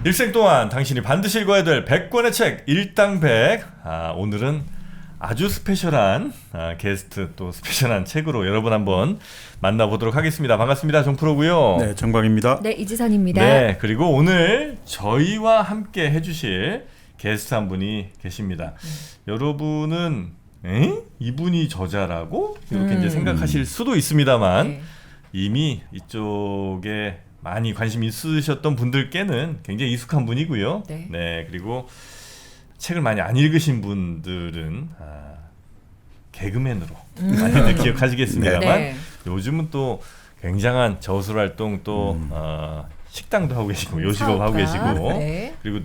일생 동안 당신이 반드시 읽어야 될 100권의 책 일당 100. 오늘은 아주 스페셜한 게스트 또 스페셜한 책으로 여러분 한번 만나보도록 하겠습니다. 반갑습니다. 정프로고요. 네, 정광입니다. 네, 이지선입니다. 네, 그리고 오늘 저희와 함께 해주실 게스트 한 분이 계십니다. 여러분은 이분이 저자라고 이렇게 이제 생각하실 수도 있습니다만 네. 이미 이쪽에 많이 관심 있으셨던 분들께는 굉장히 익숙한 분이고요. 네. 그리고 책을 많이 안 읽으신 분들은 개그맨으로 많이들 기억하시겠습니다만 네. 요즘은 또 굉장한 저술 활동 또 식당도 하고 계시고 요식업 하고 계시고 네. 그리고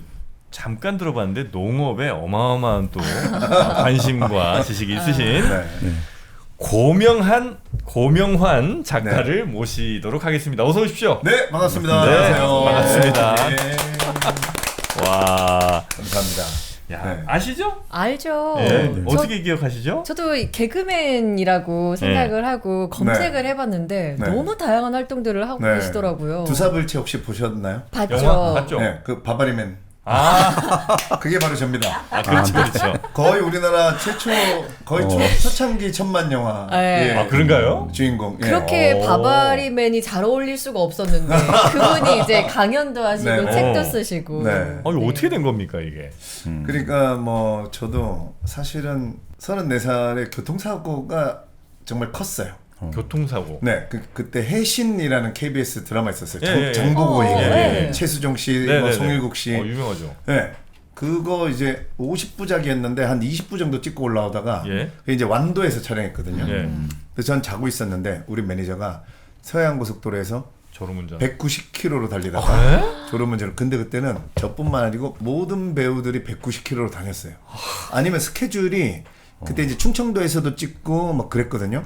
잠깐 들어봤는데 농업에 어마어마한 또 관심과 지식이 있으신 고명환 작가를 모시도록 하겠습니다. 어서 오십시오. 네, 반갑습니다. 네, 안녕하세요. 반갑습니다. 네. 와, 감사합니다. 야, 네. 아시죠? 알죠. 네. 어떻게 기억하시죠? 저도 개그맨이라고 생각을 하고 검색을 해봤는데 네. 너무 다양한 활동들을 하고 계시더라고요. 두사불체 혹시 보셨나요? 봤죠. 영화 봤죠? 네, 그 바바리맨. 아, 그게 바로 접니다. 그렇죠, 그렇죠. 거의 우리나라 최초 거의 초창기 천만 영화. 네. 아, 그런가요? 주인공. 그렇게 오. 바바리맨이 잘 어울릴 수가 없었는데 그분이 이제 강연도 하시고 네. 책도 쓰시고. 네. 이거 어떻게 된 겁니까 이게? 그러니까 뭐 저도 사실은 34살에 교통사고가 정말 컸어요. 교통사고. 네, 그때 해신이라는 KBS 드라마 있었어요. 예, 예. 장보고 얘기. 네. 최수종 씨, 네, 뭐 네, 송일국 씨. 유명하죠. 네. 그거 이제 50부작이었는데 한 20부 정도 찍고 올라오다가 예. 이제 완도에서 촬영했거든요. 예. 그래서 전 자고 있었는데 우리 매니저가 서해안고속도로에서 졸음운전. 190km로 달리다가 졸음운전을. 근데 그때는 저뿐만 아니고 모든 배우들이 190km로 다녔어요. 아니면 스케줄이 그때 이제 충청도에서도 찍고 막 그랬거든요.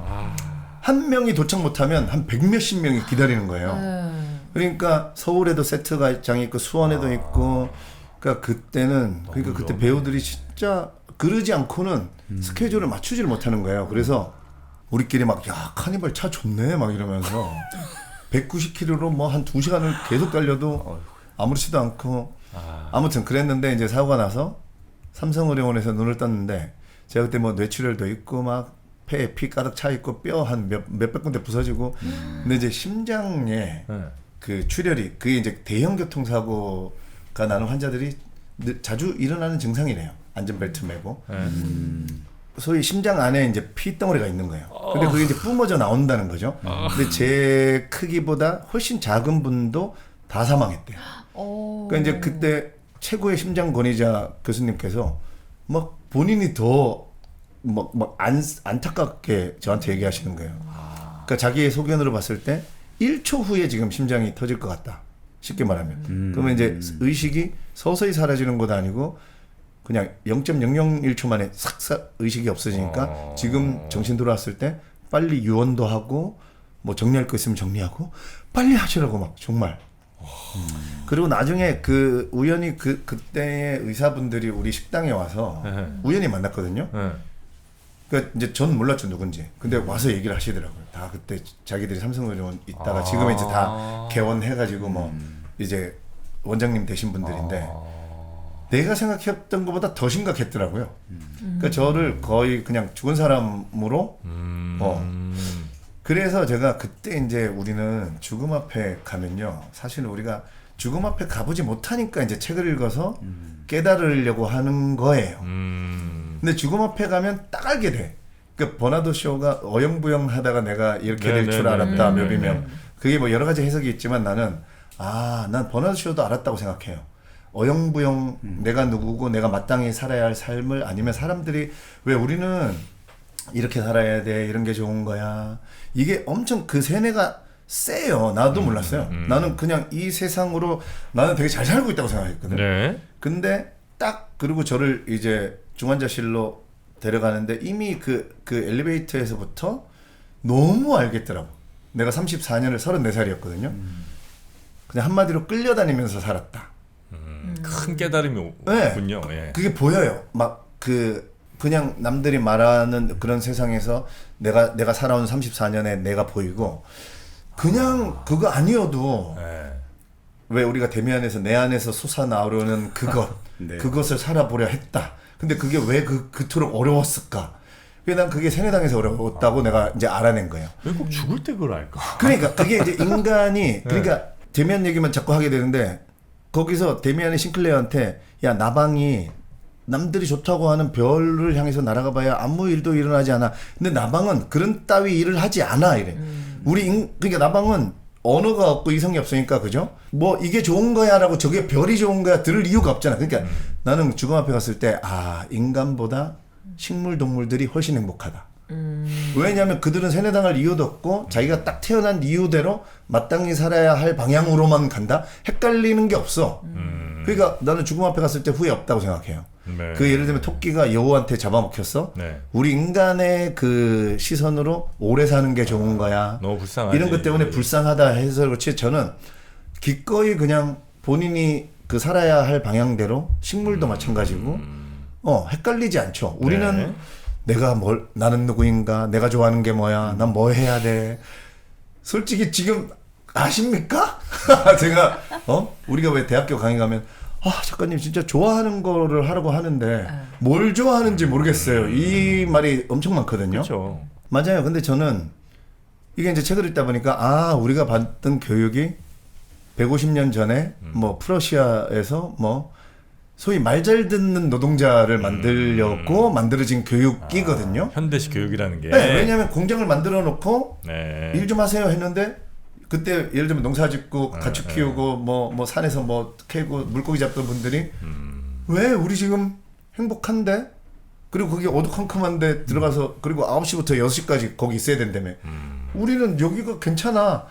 한 명이 도착 못하면 한 100몇십 명이 기다리는 거예요. 그러니까 서울에도 세트가 장이 있고 수원에도 있고. 그러니까 그때는 그때 배우들이 진짜 그러지 않고는 스케줄을 맞추지를 못하는 거예요. 그래서 우리끼리 막 야 카니발 차 좋네 막 이러면서 190km로 뭐 한 2시간을 계속 달려도 아무렇지도 않고 아무튼 그랬는데 이제 사고가 나서 삼성의료원에서 눈을 떴는데 제가 그때 뭐 뇌출혈도 있고 막 폐에 피 가득 차 있고 뼈 한 몇백 군데 부서지고 근데 이제 심장에 그 출혈이 그게 이제 대형 교통사고가 나는 환자들이 자주 일어나는 증상이래요. 안전벨트 매고. 소위 심장 안에 이제 피덩어리가 있는 거예요. 근데 그게 이제 뿜어져 나온다는 거죠. 근데 제 크기보다 훨씬 작은 분도 다 사망했대요. 그러니까 이제 그때 최고의 심장 권위자 교수님께서 막 본인이 더 막 안타깝게 저한테 얘기하시는 거예요. 그러니까 자기의 소견으로 봤을 때 1초 후에 지금 심장이 터질 것 같다. 쉽게 말하면. 그러면 이제 의식이 서서히 사라지는 것도 아니고 그냥 0.001초 만에 싹 의식이 없어지니까 지금 정신 돌아왔을 때 빨리 유언도 하고 뭐 정리할 거 있으면 정리하고 빨리 하시라고 막 정말. 그리고 나중에 그 우연히 그때의 의사분들이 우리 식당에 와서 우연히 만났거든요. 그러니까 이제 전 몰랐죠 누군지. 근데 와서 얘기를 하시더라고요. 다 그때 자기들이 삼성의료원 있다가 지금 이제 다 개원해가지고 뭐 이제 원장님 되신 분들인데 내가 생각했던 것보다 더 심각했더라고요. 그러니까 저를 거의 그냥 죽은 사람으로 그래서 제가 그때 이제 우리는 죽음 앞에 가면요. 사실 우리가 죽음 앞에 가보지 못하니까 이제 책을 읽어서 깨달으려고 하는 거예요. 근데 죽음 앞에 가면 딱 알게 돼. 그러니까 버나드 쇼가 어영부영 하다가 내가 이렇게 될 줄 알았다. 묘비명. 그게 뭐 여러 가지 해석이 있지만 나는 난 버나드 쇼도 알았다고 생각해요. 어영부영 내가 누구고 내가 마땅히 살아야 할 삶을 아니면 사람들이 왜 우리는 이렇게 살아야 돼 이런 게 좋은 거야 이게 엄청 그 세뇌가 세요. 나도 몰랐어요. 나는 그냥 이 세상으로 나는 되게 잘 살고 있다고 생각했거든. 네. 근데 딱 그리고 저를 이제 중환자실로 데려가는데 이미 그 엘리베이터에서부터 너무 알겠더라고. 내가 34년을 34살이었거든요. 그냥 한마디로 끌려다니면서 살았다. 큰 깨달음이 네. 오군요. 예. 그게 보여요. 막 그냥 남들이 말하는 그런 세상에서 내가 살아온 34년에 내가 보이고 그냥 그거 아니어도 예. 왜 우리가 데미안에서 내 안에서 솟아나오려는 그것 네. 그것을 살아보려 했다. 근데 그게 왜 그토록 어려웠을까? 난 그게 세뇌당해서 어려웠다고 내가 이제 알아낸 거예요. 왜 꼭 죽을 때 그걸 알까? 그러니까 그게 이제 인간이 그러니까 데미안 얘기만 자꾸 하게 되는데 거기서 데미안이 싱클레어한테 야 나방이 남들이 좋다고 하는 별을 향해서 날아가 봐야 아무 일도 일어나지 않아. 근데 나방은 그런 따위 일을 하지 않아 이래. 그러니까 나방은 언어가 없고 이성이 없으니까 그죠? 뭐 이게 좋은 거야라고 저게 별이 좋은 거야 들을 이유가 없잖아. 그러니까 나는 죽음 앞에 갔을 때 인간보다 식물 동물들이 훨씬 행복하다. 왜냐하면 그들은 세뇌당할 이유도 없고 자기가 딱 태어난 이유대로 마땅히 살아야 할 방향으로만 간다. 헷갈리는 게 없어. 그러니까 나는 죽음 앞에 갔을 때 후회 없다고 생각해요. 네. 그 예를 들면 토끼가 여우한테 잡아먹혔어. 네. 우리 인간의 그 시선으로 오래 사는 게 좋은 거야. 너무 불쌍하지. 이런 것 때문에 불쌍하다 해서 그렇지 저는 기꺼이 그냥 본인이 그 살아야 할 방향대로 식물도 마찬가지고 헷갈리지 않죠. 우리는 네. 나는 누구인가? 내가 좋아하는 게 뭐야? 난 뭐 해야 돼? 솔직히 지금 아십니까? 제가 우리가 왜 대학교 강의 가면 작가님 진짜 좋아하는 거를 하라고 하는데 뭘 좋아하는지 모르겠어요. 이 말이 엄청 많거든요. 그렇죠. 맞아요. 근데 저는 이게 이제 책을 읽다 보니까 우리가 받던 교육이 150년 전에 뭐 프러시아에서 뭐 소위 말 잘 듣는 노동자를 만들려고 만들어진 교육이거든요. 현대식 교육이라는 게. 네, 왜냐하면 공장을 만들어 놓고 네. 일 좀 하세요 했는데 그때 예를 들면 농사 짓고 가축 키우고 뭐 산에서 뭐 캐고 물고기 잡던 분들이 왜 우리 지금 행복한데 그리고 거기 어두컴컴한데 들어가서 그리고 9시부터 6시까지 거기 있어야 된다며 우리는 여기가 괜찮아.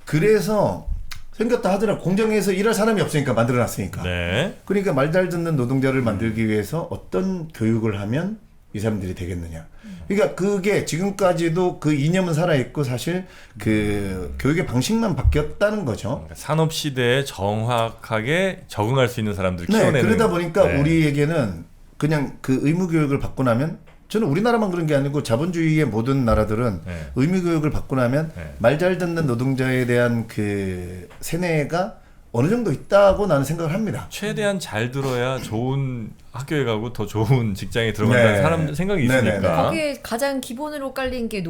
그래서 생겼다 하더라도 공장에서 일할 사람이 없으니까 만들어놨으니까. 네. 그러니까 말 잘 듣는 노동자를 만들기 위해서 어떤 교육을 하면 이 사람들이 되겠느냐. 그러니까 그게 지금까지도 그 이념은 살아있고 사실 그 교육의 방식만 바뀌었다는 거죠. 그러니까 산업 시대에 정확하게 적응할 수 있는 사람들을 네, 키워내는. 그러다 보니까 네. 우리에게는 그냥 그 의무 교육을 받고 나면 저는 우리나라만 그런 게 아니고 자본주의의 모든 나라들은 네. 의무 교육을 받고 나면 네. 말 잘 듣는 노동자에 대한 그 세뇌가 어느 정도 있다고 나는 생각을 합니다. 최대한 잘 들어야 좋은 학교에 가고 더 좋은 직장에 들어간다는 네. 사람 생각이 네, 있으니까. 네, 네. 거기에 가장 기본으로 깔린 게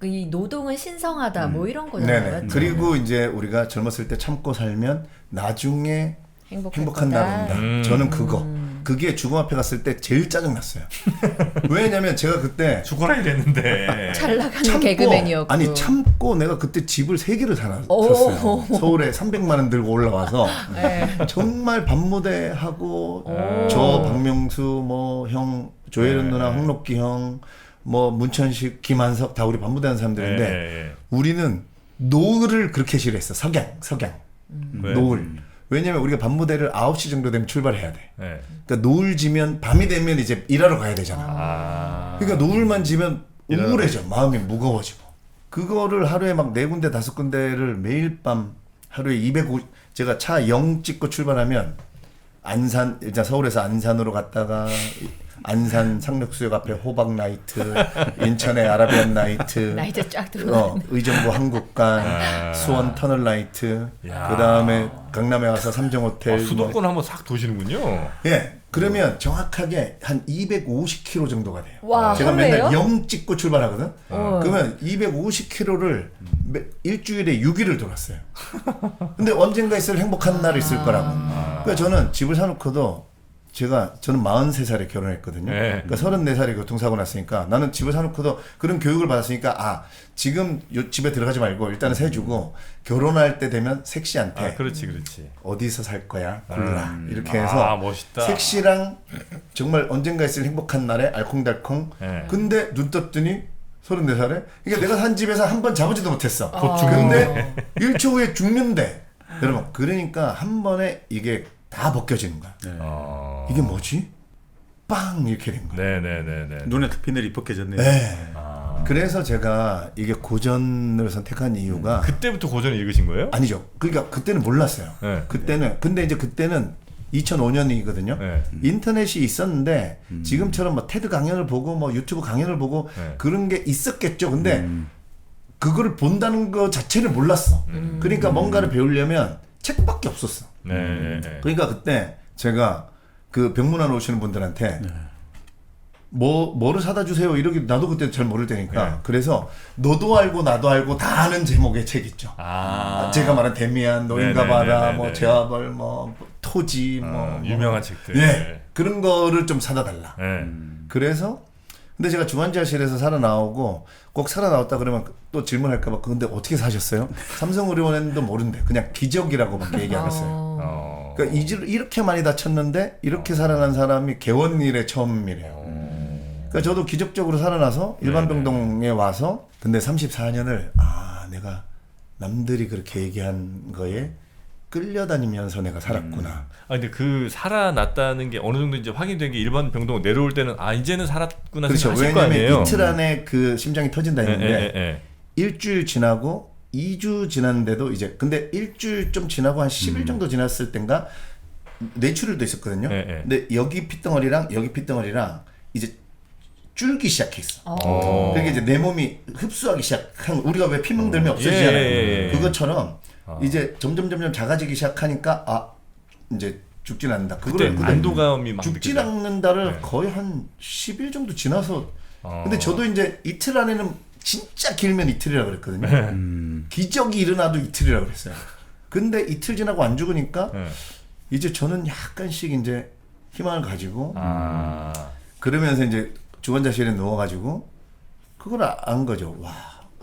이 노동은 신성하다 뭐 이런 거잖아요. 네네. 맞죠? 그리고 이제 우리가 젊었을 때 참고 살면 나중에 행복한 거다. 날이 온다. 저는 그게 죽음 앞에 갔을 때 제일 짜증났어요. 왜냐면 제가 그때 죽어라 이랬는데. 잘 나가는 개그맨이었고. 아니 참고 내가 그때 집을 3개를 샀어요. 오. 서울에 300만 원 들고 올라와서 네. 정말 밤무대 하고 오. 저 박명수 뭐 형 조혜련 네. 누나 홍록기 형 뭐 문천식 김한석 다 우리 밤무대 하는 사람들인데 네. 우리는 노을을 그렇게 싫어했어. 석양 왜? 노을. 왜냐면 우리가 밤무대를 9시 정도 되면 출발해야 돼. 네. 그러니까 노을 지면 밤이 되면 이제 일하러 가야 되잖아. 아. 그러니까 노을만 지면 일하러 우울해져. 마음이 무거워지고. 그거를 하루에 막 4군데 5군데를 매일 밤 하루에 250 제가 차 0 찍고 출발하면 안산 일단 서울에서 안산으로 갔다가 안산 상록수역 앞에 호박 나이트, 인천의 아라비안 나이트, 나이트 쫙 들어오는. 의정부 한국관, 수원 터널 나이트, 야. 그 다음에 강남에 와서 삼정 호텔. 수도권 한번 싹 도시는군요. 예, 그러면 정확하게 한 250km 정도가 돼요. 와, 제가 하루에요? 맨날 0 찍고 출발하거든. 어. 그러면 250km를 일주일에 6일을 돌았어요. 근데 언젠가 있을 행복한 날이 있을 거라고. 그러니까 저는 집을 사놓고도 저는 43살에 결혼했거든요. 네. 그러니까 34살에 교통사고 났으니까 나는 집을 사놓고도 그런 교육을 받았으니까 지금 집에 들어가지 말고 일단은 세주고 결혼할 때 되면 색시한테 아, 그렇지. 어디서 살 거야 골라 이렇게 해서 멋있다. 색시랑 정말 언젠가 있을 행복한 날에 알콩달콩. 네. 근데 눈 떴더니 34살에 그러니까 내가 산 집에서 한 번 자보지도 못했어. 곧 근데 1초 후에 죽는데 여러분 그러니까 한 번에 이게 다 벗겨지는 거야. 이게 뭐지? 빵 이렇게 된 거야. 네네네네. 눈에 피늘이 벗겨졌네요. 네. 그래서 제가 이게 고전을 선택한 이유가 그때부터 고전을 읽으신 거예요? 아니죠. 그러니까 그때는 몰랐어요. 네. 근데 이제 그때는 2005년이거든요. 네. 인터넷이 있었는데 지금처럼 뭐 테드 강연을 보고 뭐 유튜브 강연을 보고 네. 그런 게 있었겠죠. 근데 그거를 본다는 거 자체를 몰랐어. 그러니까 뭔가를 배우려면 책밖에 없었어. 네. 그러니까 그때 제가 그 병문안 오시는 분들한테 뭐를 사다 주세요 이렇게 나도 그때 잘 모를 때니까 네. 그래서 너도 알고 나도 알고 다 아는 제목의 책 있죠. 제가 말한 데미안, 노인과 바다, 네네네네네. 뭐 제아벌, 뭐 토지, 뭐 유명한 책들. 예, 그런 거를 좀 사다 달라. 네. 그래서 근데 제가 중환자실에서 살아나오고 꼭 살아나왔다 그러면 또 질문할까봐 근데 어떻게 사셨어요? 삼성의료원도 모른대. 그냥 기적이라고밖에 얘기 안 했어요. 그러니까 이렇게 많이 다쳤는데 이렇게 살아난 사람이 개원일에 처음이래요. 그러니까 저도 기적적으로 살아나서 일반 병동에 와서 근데 34년을 내가 남들이 그렇게 얘기한 거에 끌려다니면서 내가 살았구나. 근데 그 살아났다는 게 어느 정도 이제 확인된 게 일반 병동 내려올 때는 이제는 살았구나 그렇죠. 생각하실 거 왜냐면 아니에요. 이틀 안에 그 심장이 터진다 했는데 예. 일주일 지나고 2주 지났는데도 이제 근데 일주일 좀 지나고 한 10일 정도 지났을 땐가 뇌출혈도 있었거든요. 근데 여기 핏덩어리랑 여기 핏덩어리랑 이제 줄기 시작했어. 그러니까 이제 내 몸이 흡수하기 시작한 우리가 왜 피멍들면 없어지잖아요. 예. 그것처럼 이제 점점 작아지기 시작하니까 이제 죽진 않는다. 그때 그거를 안도감이 막 죽진 느껴져요. 않는다를 거의 한 10일 정도 지나서 근데 저도 이제 이틀 안에는 진짜 길면 이틀이라 그랬거든요. 기적이 일어나도 이틀이라 그랬어요. 근데 이틀 지나고 안 죽으니까 이제 저는 약간씩 이제 희망을 가지고 그러면서 이제 주원자실에 누워가지고 그걸 안 거죠. 와,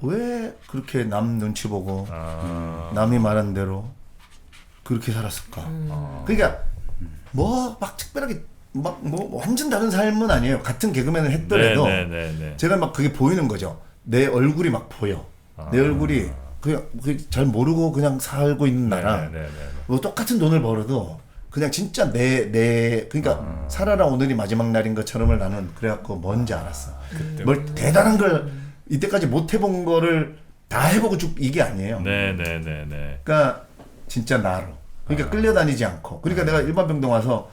왜 그렇게 남 눈치 보고 남이 말한 대로 그렇게 살았을까? 그러니까 뭐 막 특별하게 막 뭐 완전 다른 삶은 아니에요. 같은 개그맨을 했더라도 제가 막 그게 보이는 거죠. 내 얼굴이 막 보여. 내 얼굴이 그냥 잘 모르고 그냥 살고 있는 나랑 뭐 똑같은 돈을 벌어도 그냥 진짜 그러니까 살아라 오늘이 마지막 날인 것처럼을 나는 그래갖고 뭔지 알았어. 뭘 대단한 걸 이때까지 못 해본 거를 다 해보고 이게 아니에요. 그러니까 진짜 나로. 그러니까 끌려다니지 않고. 그러니까 내가 일반 병동 와서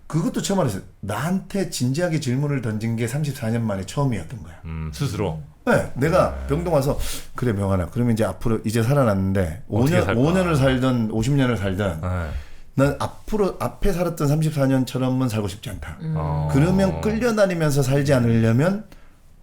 그것도 처음 알았어요. 나한테 진지하게 질문을 던진 게 34년 만에 처음이었던 거야. 스스로. 네, 내가 병동 와서 그래 명환아, 그러면 이제 앞으로 이제 살아났는데 어떻게 살까? 5년을 살든 50년을 살든 난 앞에 살았던 34년처럼은 살고 싶지 않다. 그러면 끌려다니면서 살지 않으려면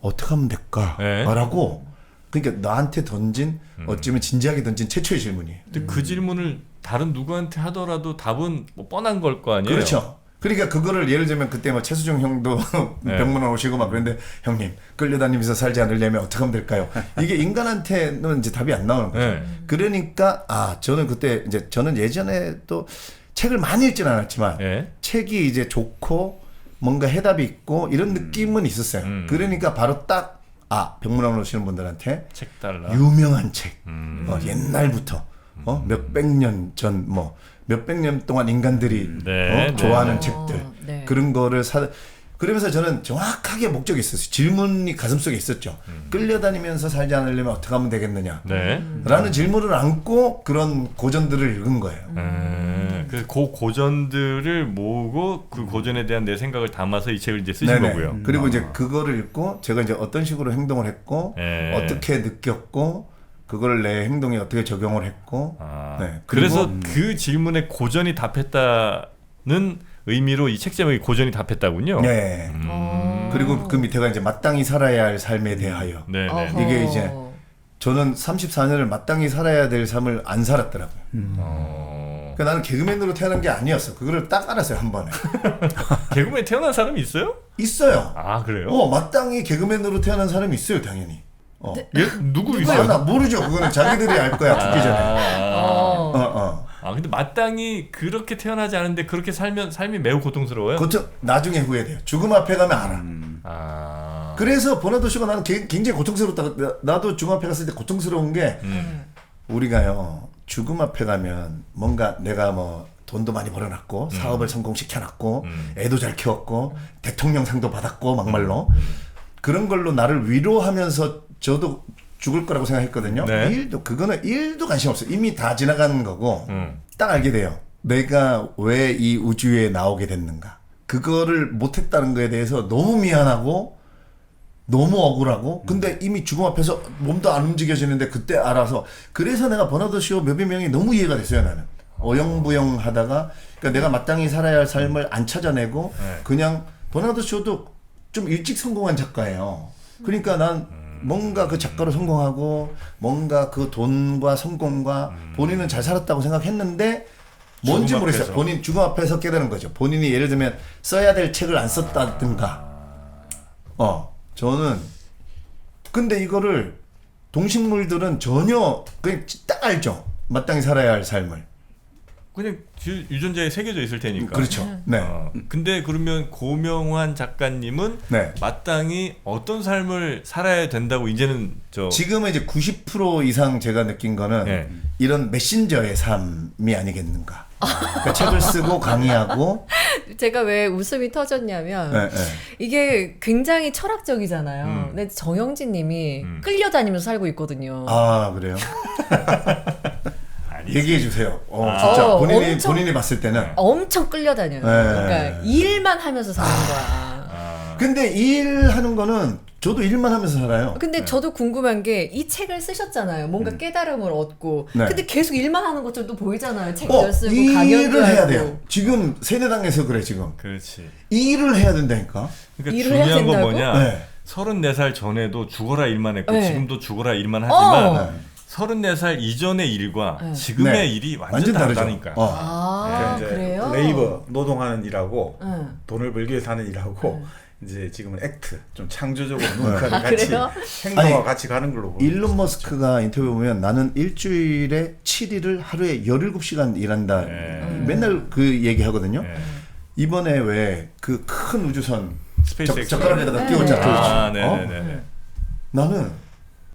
어떻게 하면 될까? 라고 그러니까 나한테 던진 어쩌면 진지하게 던진 최초의 질문이에요. 근데 그 질문을 다른 누구한테 하더라도 답은 뭐 뻔한 걸 거 아니에요? 그렇죠. 그러니까 그거를 예를 들면 그때 뭐 최수종 형도 병문안 오시고 막 그런데 형님 끌려다니면서 살지 않으려면 어떻게 하면 될까요? 이게 인간한테는 이제 답이 안 나오는 거죠. 그러니까 저는 그때 이제 저는 예전에 또 책을 많이 읽지는 않았지만 책이 이제 좋고 뭔가 해답이 있고 이런 느낌은 있었어요. 그러니까 바로 딱 병문안 오시는 분들한테 책 달라. 유명한 책 옛날부터 몇백 년 전 뭐 몇백 년 동안 인간들이 좋아하는 책들 그런 거를 그러면서 저는 정확하게 목적이 있었어요. 질문이 가슴속에 있었죠. 끌려다니면서 살지 않으려면 어떻게 하면 되겠느냐 라는 질문을 안고 그런 고전들을 읽은 거예요. 그 고전들을 모으고 그 고전에 대한 내 생각을 담아서 이 책을 이제 쓰신 거고요. 그리고 이제 그거를 읽고 제가 이제 어떤 식으로 행동을 했고 어떻게 느꼈고 그걸 내 행동에 어떻게 적용을 했고 그래서 그 질문에 고전이 답했다는 의미로 이 책 제목이 고전이 답했다군요. 네. 그리고 그 밑에가 이제 마땅히 살아야 할 삶에 대하여. 이게 이제 저는 34년을 마땅히 살아야 될 삶을 안 살았더라고요. 그러니까 나는 개그맨으로 태어난 게 아니었어. 그거를 딱 알았어요, 한 번에. 개그맨 태어난 사람이 있어요? 있어요. 그래요? 마땅히 개그맨으로 태어난 사람이 있어요, 당연히. 누구 있어요? 나 모르죠. 그거는 자기들이 알 거야, 죽기 전에. 근데 마땅히 그렇게 태어나지 않은데 그렇게 삶이 매우 고통스러워요? 나중에 후회돼요. 죽음 앞에 가면 알아. 그래서 버나드 쇼가 나는 굉장히 고통스럽다. 나도 죽음 앞에 갔을 때 고통스러운 게 우리가요 죽음 앞에 가면 뭔가 내가 뭐 돈도 많이 벌어놨고 사업을 성공시켜놨고 애도 잘 키웠고 대통령상도 받았고 막말로 그런 걸로 나를 위로하면서 저도 죽을 거라고 생각했거든요. 그거는 1도 관심 없어요. 이미 다 지나가는 거고 딱 알게 돼요. 내가 왜 이 우주에 나오게 됐는가. 그거를 못했다는 거에 대해서 너무 미안하고 너무 억울하고 근데 이미 죽음 앞에서 몸도 안 움직여지는데 그때 알아서 그래서 내가 버나드 쇼 몇백 명이 너무 이해가 됐어요. 나는 어영부영 하다가 그러니까 내가 마땅히 살아야 할 삶을 안 찾아내고 네. 그냥 버나드 쇼도 좀 일찍 성공한 작가예요. 그러니까 난 뭔가 그 작가로 성공하고 뭔가 그 돈과 성공과 본인은 잘 살았다고 생각했는데 뭔지 죽음 모르겠어요. 앞에서. 본인 죽음 앞에서 깨달은 거죠. 본인이 예를 들면 써야 될 책을 안 썼다든가. 저는 근데 이거를 동식물들은 전혀 그냥 딱 알죠. 마땅히 살아야 할 삶을. 그냥 유전자에 새겨져 있을 테니까. 그렇죠. 네. 근데 그러면 고명환 작가님은 네. 마땅히 어떤 삶을 살아야 된다고 이제는 지금은 이제 90% 이상 제가 느낀 거는 네. 이런 메신저의 삶이 아니겠는가. 그러니까 책을 쓰고 강의하고. 제가 왜 웃음이 터졌냐면 네, 네. 이게 굉장히 철학적이잖아요. 근데 정영진 님이 끌려다니면서 살고 있거든요. 아 그래요? 아니지. 얘기해 주세요. 진짜 엄청- 본인이 봤을 때는. 엄청 끌려다녀요. 그러니까 일만 하면서 사는 거야. 근데 일하는 거는 저도 일만 하면서 살아요. 근데 저도 궁금한 게 이 책을 쓰셨잖아요. 뭔가 깨달음을 얻고. 네. 근데 계속 일만 하는 것처럼 또 보이잖아요. 책도 쓰고 일을 강연도 해야 하고. 돼요. 지금 세뇌당에서 그래 지금. 그렇지. 일을 해야 된다니까. 그러니까 일을 해야 중요한 건 된다고? 뭐냐? 네. 34살 전에도 죽어라 일만 했고 네. 지금도 죽어라 일만 하지만 어. 34살 이전의 일과 네. 지금의 네. 일이 완전 다르죠. 다르다니까. 아, 이제 그래요? 레이버 노동하는 일하고 응. 돈을 벌기 위해서 하는 일하고 이제 지금은 액트 좀 창조적으로 뭔가를 아, 같이 그래요? 행동과 아니, 같이 가는 걸로 보면 일론 머스크가 인터뷰 보면 나는 일주일에 7일을 하루에 17시간 일한다. 맨날 그 얘기 하거든요. 네. 이번에 왜 그 큰 우주선 스페이스X. 젓가락에다가 네. 띄웠잖아. 아, 어? 네네네.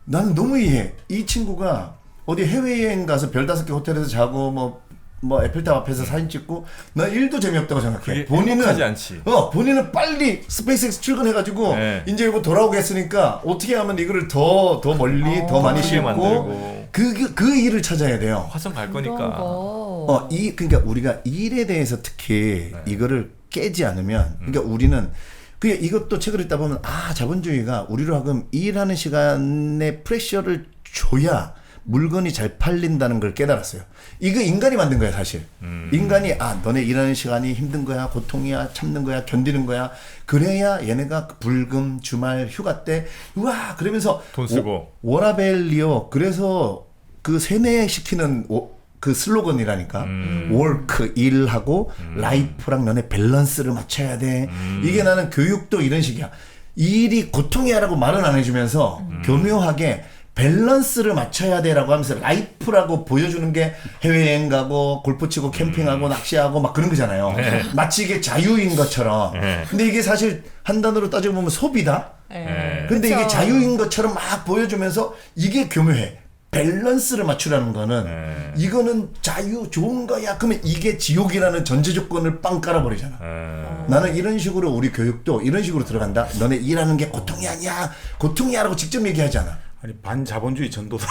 나는 너무 이해해. 이 친구가 어디 해외여행 가서 별 5개 호텔에서 자고 뭐 에펠탑 앞에서 사진 찍고 나 일도 재미없다고 생각해. 그게 행복하지 않지. 본인은 빨리 스페이스X 출근해가지고 네. 이제 이거 돌아오겠으니까 어떻게 하면 이거를 더 멀리 더 많이 크게 싣고 만들고. 그 일을 찾아야 돼요. 화성 갈 그런 거니까. 거. 그러니까 우리가 일에 대해서 특히 이거를 깨지 않으면, 그러니까 우리는 이것도 책을 읽다 보면 자본주의가 우리로 하여금 일하는 시간에 프레셔를 줘야 물건이 잘 팔린다는 걸 깨달았어요. 이거 인간이 만든 거야 사실. 인간이 너네 일하는 시간이 힘든 거야, 고통이야, 참는 거야, 견디는 거야. 그래야 얘네가 불금, 주말, 휴가 때 우와 그러면서 돈 쓰고. 워라벨리오 그래서 그 세뇌시키는 그 슬로건이라니까. 월크 일하고 라이프랑 너네 밸런스를 맞춰야 돼. 이게 나는 교육도 이런 식이야. 일이 고통이야라고 말은 안 해주면서 교묘하게 밸런스를 맞춰야 돼라고 하면서 라이프라고 보여주는 게 해외여행 가고 골프 치고 캠핑하고 낚시하고 막 그런 거잖아요. 네. 마치 이게 자유인 것처럼. 네. 근데 이게 사실 한 단어로 따지고 보면 소비다. 네. 근데 그쵸. 이게 자유인 것처럼 막 보여주면서 이게 교묘해. 밸런스를 맞추라는 거는 이거는 자유 좋은 거야. 그러면 이게 지옥이라는 전제 조건을 빵 깔아버리잖아. 나는 이런 식으로 우리 교육도 이런 식으로 들어간다. 너네 일하는 게 고통이 아니야. 고통이야라고 직접 얘기하지 않아. 아니 반자본주의 전도사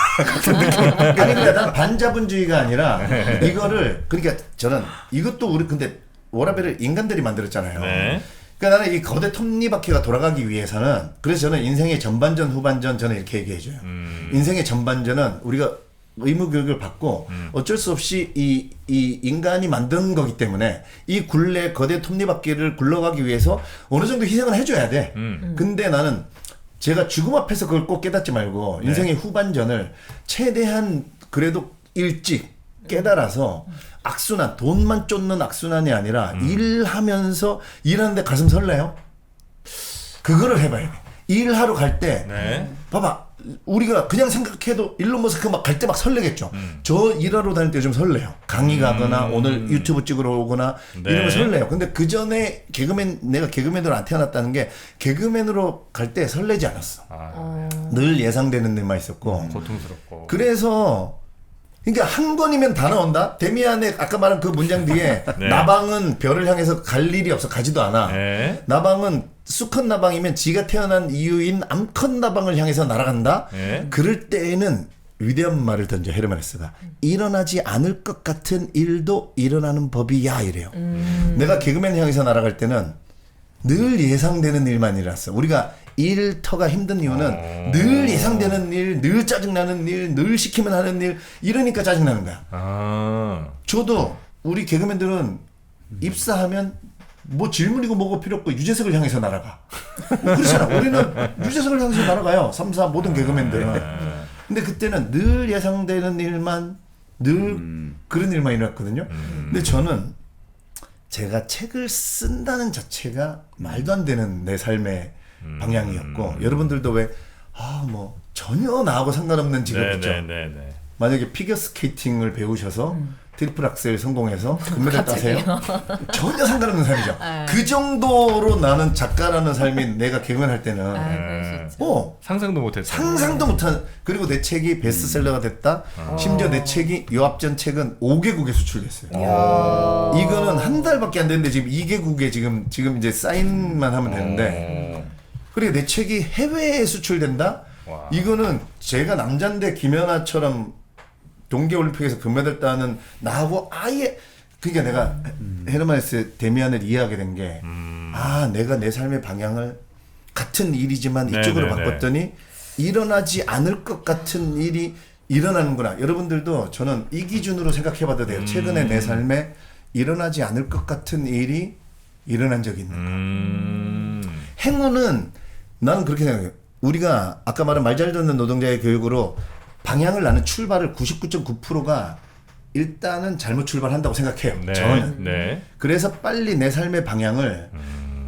아니 그러니까 난 반자본주의가 아니라 이거를 그러니까 저는 이것도 우리 근데 워라벨을 인간들이 만들었잖아요. 네. 그러니까 나는 이 거대 톱니바퀴가 돌아가기 위해서는 그래서 저는 인생의 전반전 후반전 저는 이렇게 얘기해줘요. 인생의 전반전은 우리가 의무 교육을 받고 어쩔 수 없이 이 인간이 만든 거기 때문에 이 굴레 거대 톱니바퀴를 굴러가기 위해서 어느 정도 희생을 해줘야 돼. 근데 나는 제가 죽음 앞에서 그걸 꼭 깨닫지 말고 인생의 후반전을 최대한 그래도 일찍 깨달아서 악순환, 돈만 쫓는 악순환이 아니라 일하면서 일하는데 가슴 설레요? 그거를 해봐야 돼. 일하러 갈 때 네. 봐봐 우리가 그냥 생각해도 일론 머스크 막 갈 때 막 설레겠죠. 저 일하러 다닐 때 좀 설레요. 강의 가거나 오늘 유튜브 찍으러 오거나 네. 이러면 설레요. 근데 그 전에 내가 개그맨으로 안 태어났다는 게 개그맨으로 갈 때 설레지 않았어. 늘 예상되는 일만 있었고. 고통스럽고. 그래서 그러니까 한 권이면 다 나온다. 데미안의 아까 말한 그 문장 뒤에 네. 나방은 별을 향해서 갈 일이 없어 가지도 않아. 네. 나방은 수컷 나방이면 지가 태어난 이유인 암컷 나방을 향해서 날아간다. 네. 그럴 때에는 위대한 말을 던져 헤르메스가 일어나지 않을 것 같은 일도 일어나는 법이야 이래요. 내가 개그맨 향해서 날아갈 때는 늘 예상되는 일만 일어났어. 우리가 일터가 힘든 이유는 늘 예상되는 일, 늘 짜증나는 일, 늘 시키면 하는 일 이러니까 짜증나는 거야. 저도 우리 개그맨들은 입사하면 뭐 질문이고 뭐고 필요 없고 유재석을 향해서 날아가. 그렇잖아. 우리는 유재석을 향해서 날아가요. 3사 모든 개그맨들은. 근데 그때는 늘 예상되는 일만 늘 그런 일만 일어났거든요. 근데 저는 제가 책을 쓴다는 자체가 말도 안 되는 내 삶의 방향이었고 여러분들도 왜 뭐 전혀 나하고 상관없는 직업 있죠. 네네네. 만약에 피겨 스케이팅을 배우셔서 트리플 악셀 성공해서 금메달 따세요. 전혀 상관없는 삶이죠. 그 정도로 나는 작가라는 삶이 내가 개그맨 할 때는 그럴 수 있죠. 상상도 못했어. 상상도 못한. 그리고 내 책이 베스트셀러가 됐다. 심지어 내 책이 요 앞전 책은 5개국에 수출됐어요. 이거는 한 달밖에 안 됐는데 지금 2개국에 지금 이제 사인만 하면 되는데. 그리고 내 책이 해외에 수출된다. 와. 이거는 제가 남잔데 김연아처럼 동계올림픽에서 금메달 따는 나하고 아예 그러니까 내가 헤르만헤스 데미안을 이해하게 된 게 내가 내 삶의 방향을 같은 일이지만 이쪽으로 네네네. 바꿨더니 일어나지 않을 것 같은 일이 일어나는구나. 여러분들도 저는 이 기준으로 생각해봐도 돼요. 최근에 내 삶에 일어나지 않을 것 같은 일이 일어난 적이 있는가. 행운은 나는 그렇게 생각해요. 우리가 아까 말한 말 잘 듣는 노동자의 교육으로 방향을 나는 출발을 99.9%가 일단은 잘못 출발한다고 생각해요. 네. 저는. 네. 그래서 빨리 내 삶의 방향을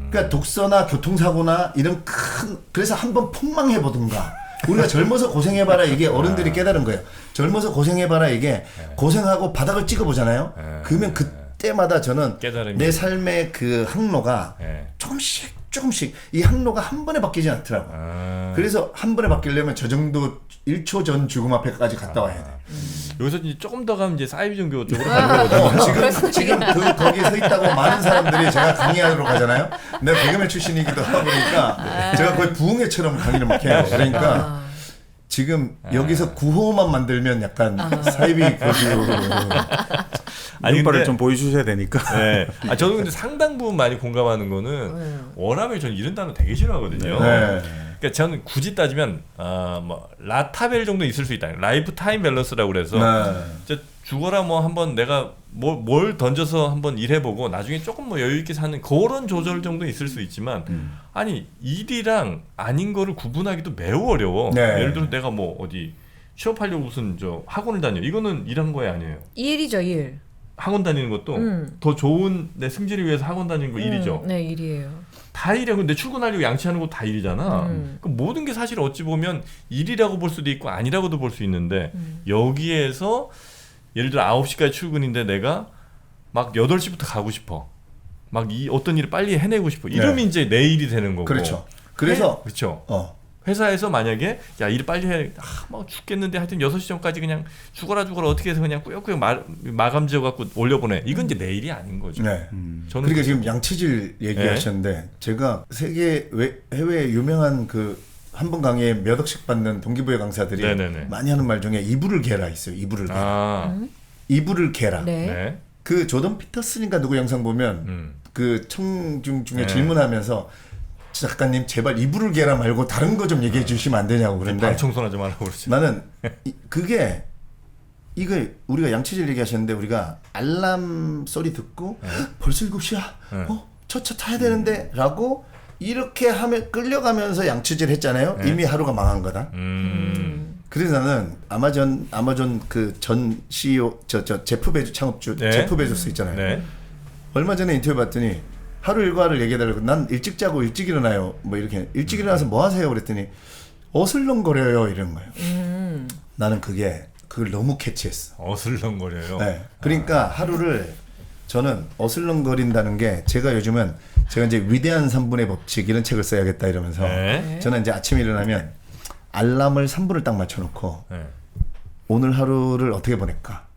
그러니까 독서나 교통사고나 이런 그래서 한번 폭망해 보든가. 우리가 젊어서 고생해봐라 이게 어른들이 깨달은 거예요. 젊어서 고생해봐라 이게 고생하고 바닥을 찍어보잖아요. 그러면 그때마다 저는 깨달음이. 내 삶의 그 항로가 조금씩 이 항로가 한 번에 바뀌지 않더라고. 그래서 한 번에 바뀌려면 저 정도 1초 전 죽음 앞에까지 갔다 와야 돼. 여기서 이제 조금 더 가면 이제 사이비 종교 쪽으로 가는 거거든요. 지금 거기 서 있다고 많은 사람들이 제가 강의하러 가잖아요. 내가 개그맨 출신이기도 하다 보니까 제가 거의 부흥회처럼 강의를 막 해요. 그러니까 지금 여기서 구호만 만들면 약간 사이비 거기로 눈발을 좀 보여주셔야 되니까. 네. 저도 근데 상당 부분 많이 공감하는 거는 원하면 저는 이런 단어 되게 싫어하거든요. 네. 그러니까 저는 굳이 따지면 뭐 라타벨 정도 있을 수 있다. 라이프 타임 밸런스라고 그래서 네. 죽어라 뭐 한번 내가 뭘 던져서 한번 일해보고 나중에 조금 뭐 여유 있게 사는 그런 조절 정도 있을 수 있지만 아니 일이랑 아닌 거를 구분하기도 매우 어려워. 네. 예를 들어 내가 뭐 어디 취업하려고 무슨 학원을 다녀. 이거는 일한 거에 아니에요. 일이죠, 일. 학원 다니는 것도 더 좋은 내 승진을 위해서 학원 다니는 거 일이죠. 네, 일이에요. 다 일이야. 근데 출근하려고 양치하는 거 다 일이잖아. 그 모든 게 사실 어찌 보면 일이라고 볼 수도 있고 아니라고도 볼 수 있는데 여기에서 예를 들어 9시까지 출근인데 내가 막 8시부터 가고 싶어. 막 어떤 일을 빨리 해내고 싶어. 이러면 네. 이제 내 일이 되는 거고. 그렇죠. 그래서 그렇죠. 회사에서 만약에 야 일 빨리 해, 막 죽겠는데 하여튼 6시 전까지 그냥 죽어라 어떻게 해서 그냥 꾸역꾸역 마감 지어 갖고 올려보내. 이건 이제 내 일이 아닌 거죠. 네. 저는 그러니까 지금 양치질 얘기하셨는데 제가 세계 해외 유명한 그 한 번 강의에 몇 억씩 받는 동기부여 강사들이 네네네. 많이 하는 말 중에 이불을 개라 있어요. 이불을 개라. 이불을 개라. 네. 네. 그 조던 피터슨인가 누구 영상 보면 그 청중 중에 네. 질문하면서 작가님 제발 이불을 개라 말고 다른 거 좀 얘기해 주시면 안 되냐고 그런데 방 청소하지 말라고 그러죠. 나는 그게 이거 우리가 양치질 얘기하셨는데 우리가 알람 소리 듣고 벌써 7시야 차차 타야 되는데 라고 이렇게 하면 끌려가면서 양치질 했잖아요. 이미 하루가 망한 거다. 그래서 나는 아마존 그 전 CEO 저 제프 베조 창업주 네. 제프 베조스 있잖아요. 네. 얼마 전에 인터뷰 봤더니 하루 일과를 얘기해달라고 난 일찍 자고 일찍 일어나요. 뭐 이렇게 일찍 일어나서 뭐 하세요? 그랬더니 어슬렁거려요 이런 거예요. 나는 그걸 너무 캐치했어. 어슬렁거려요. 네. 그러니까 하루를 저는 어슬렁거린다는 게 제가 요즘은 제가 이제 위대한 3분의 법칙 이런 책을 써야겠다 이러면서 네. 저는 이제 아침에 일어나면 알람을 3분을 딱 맞춰놓고 네. 오늘 하루를 어떻게 보낼까?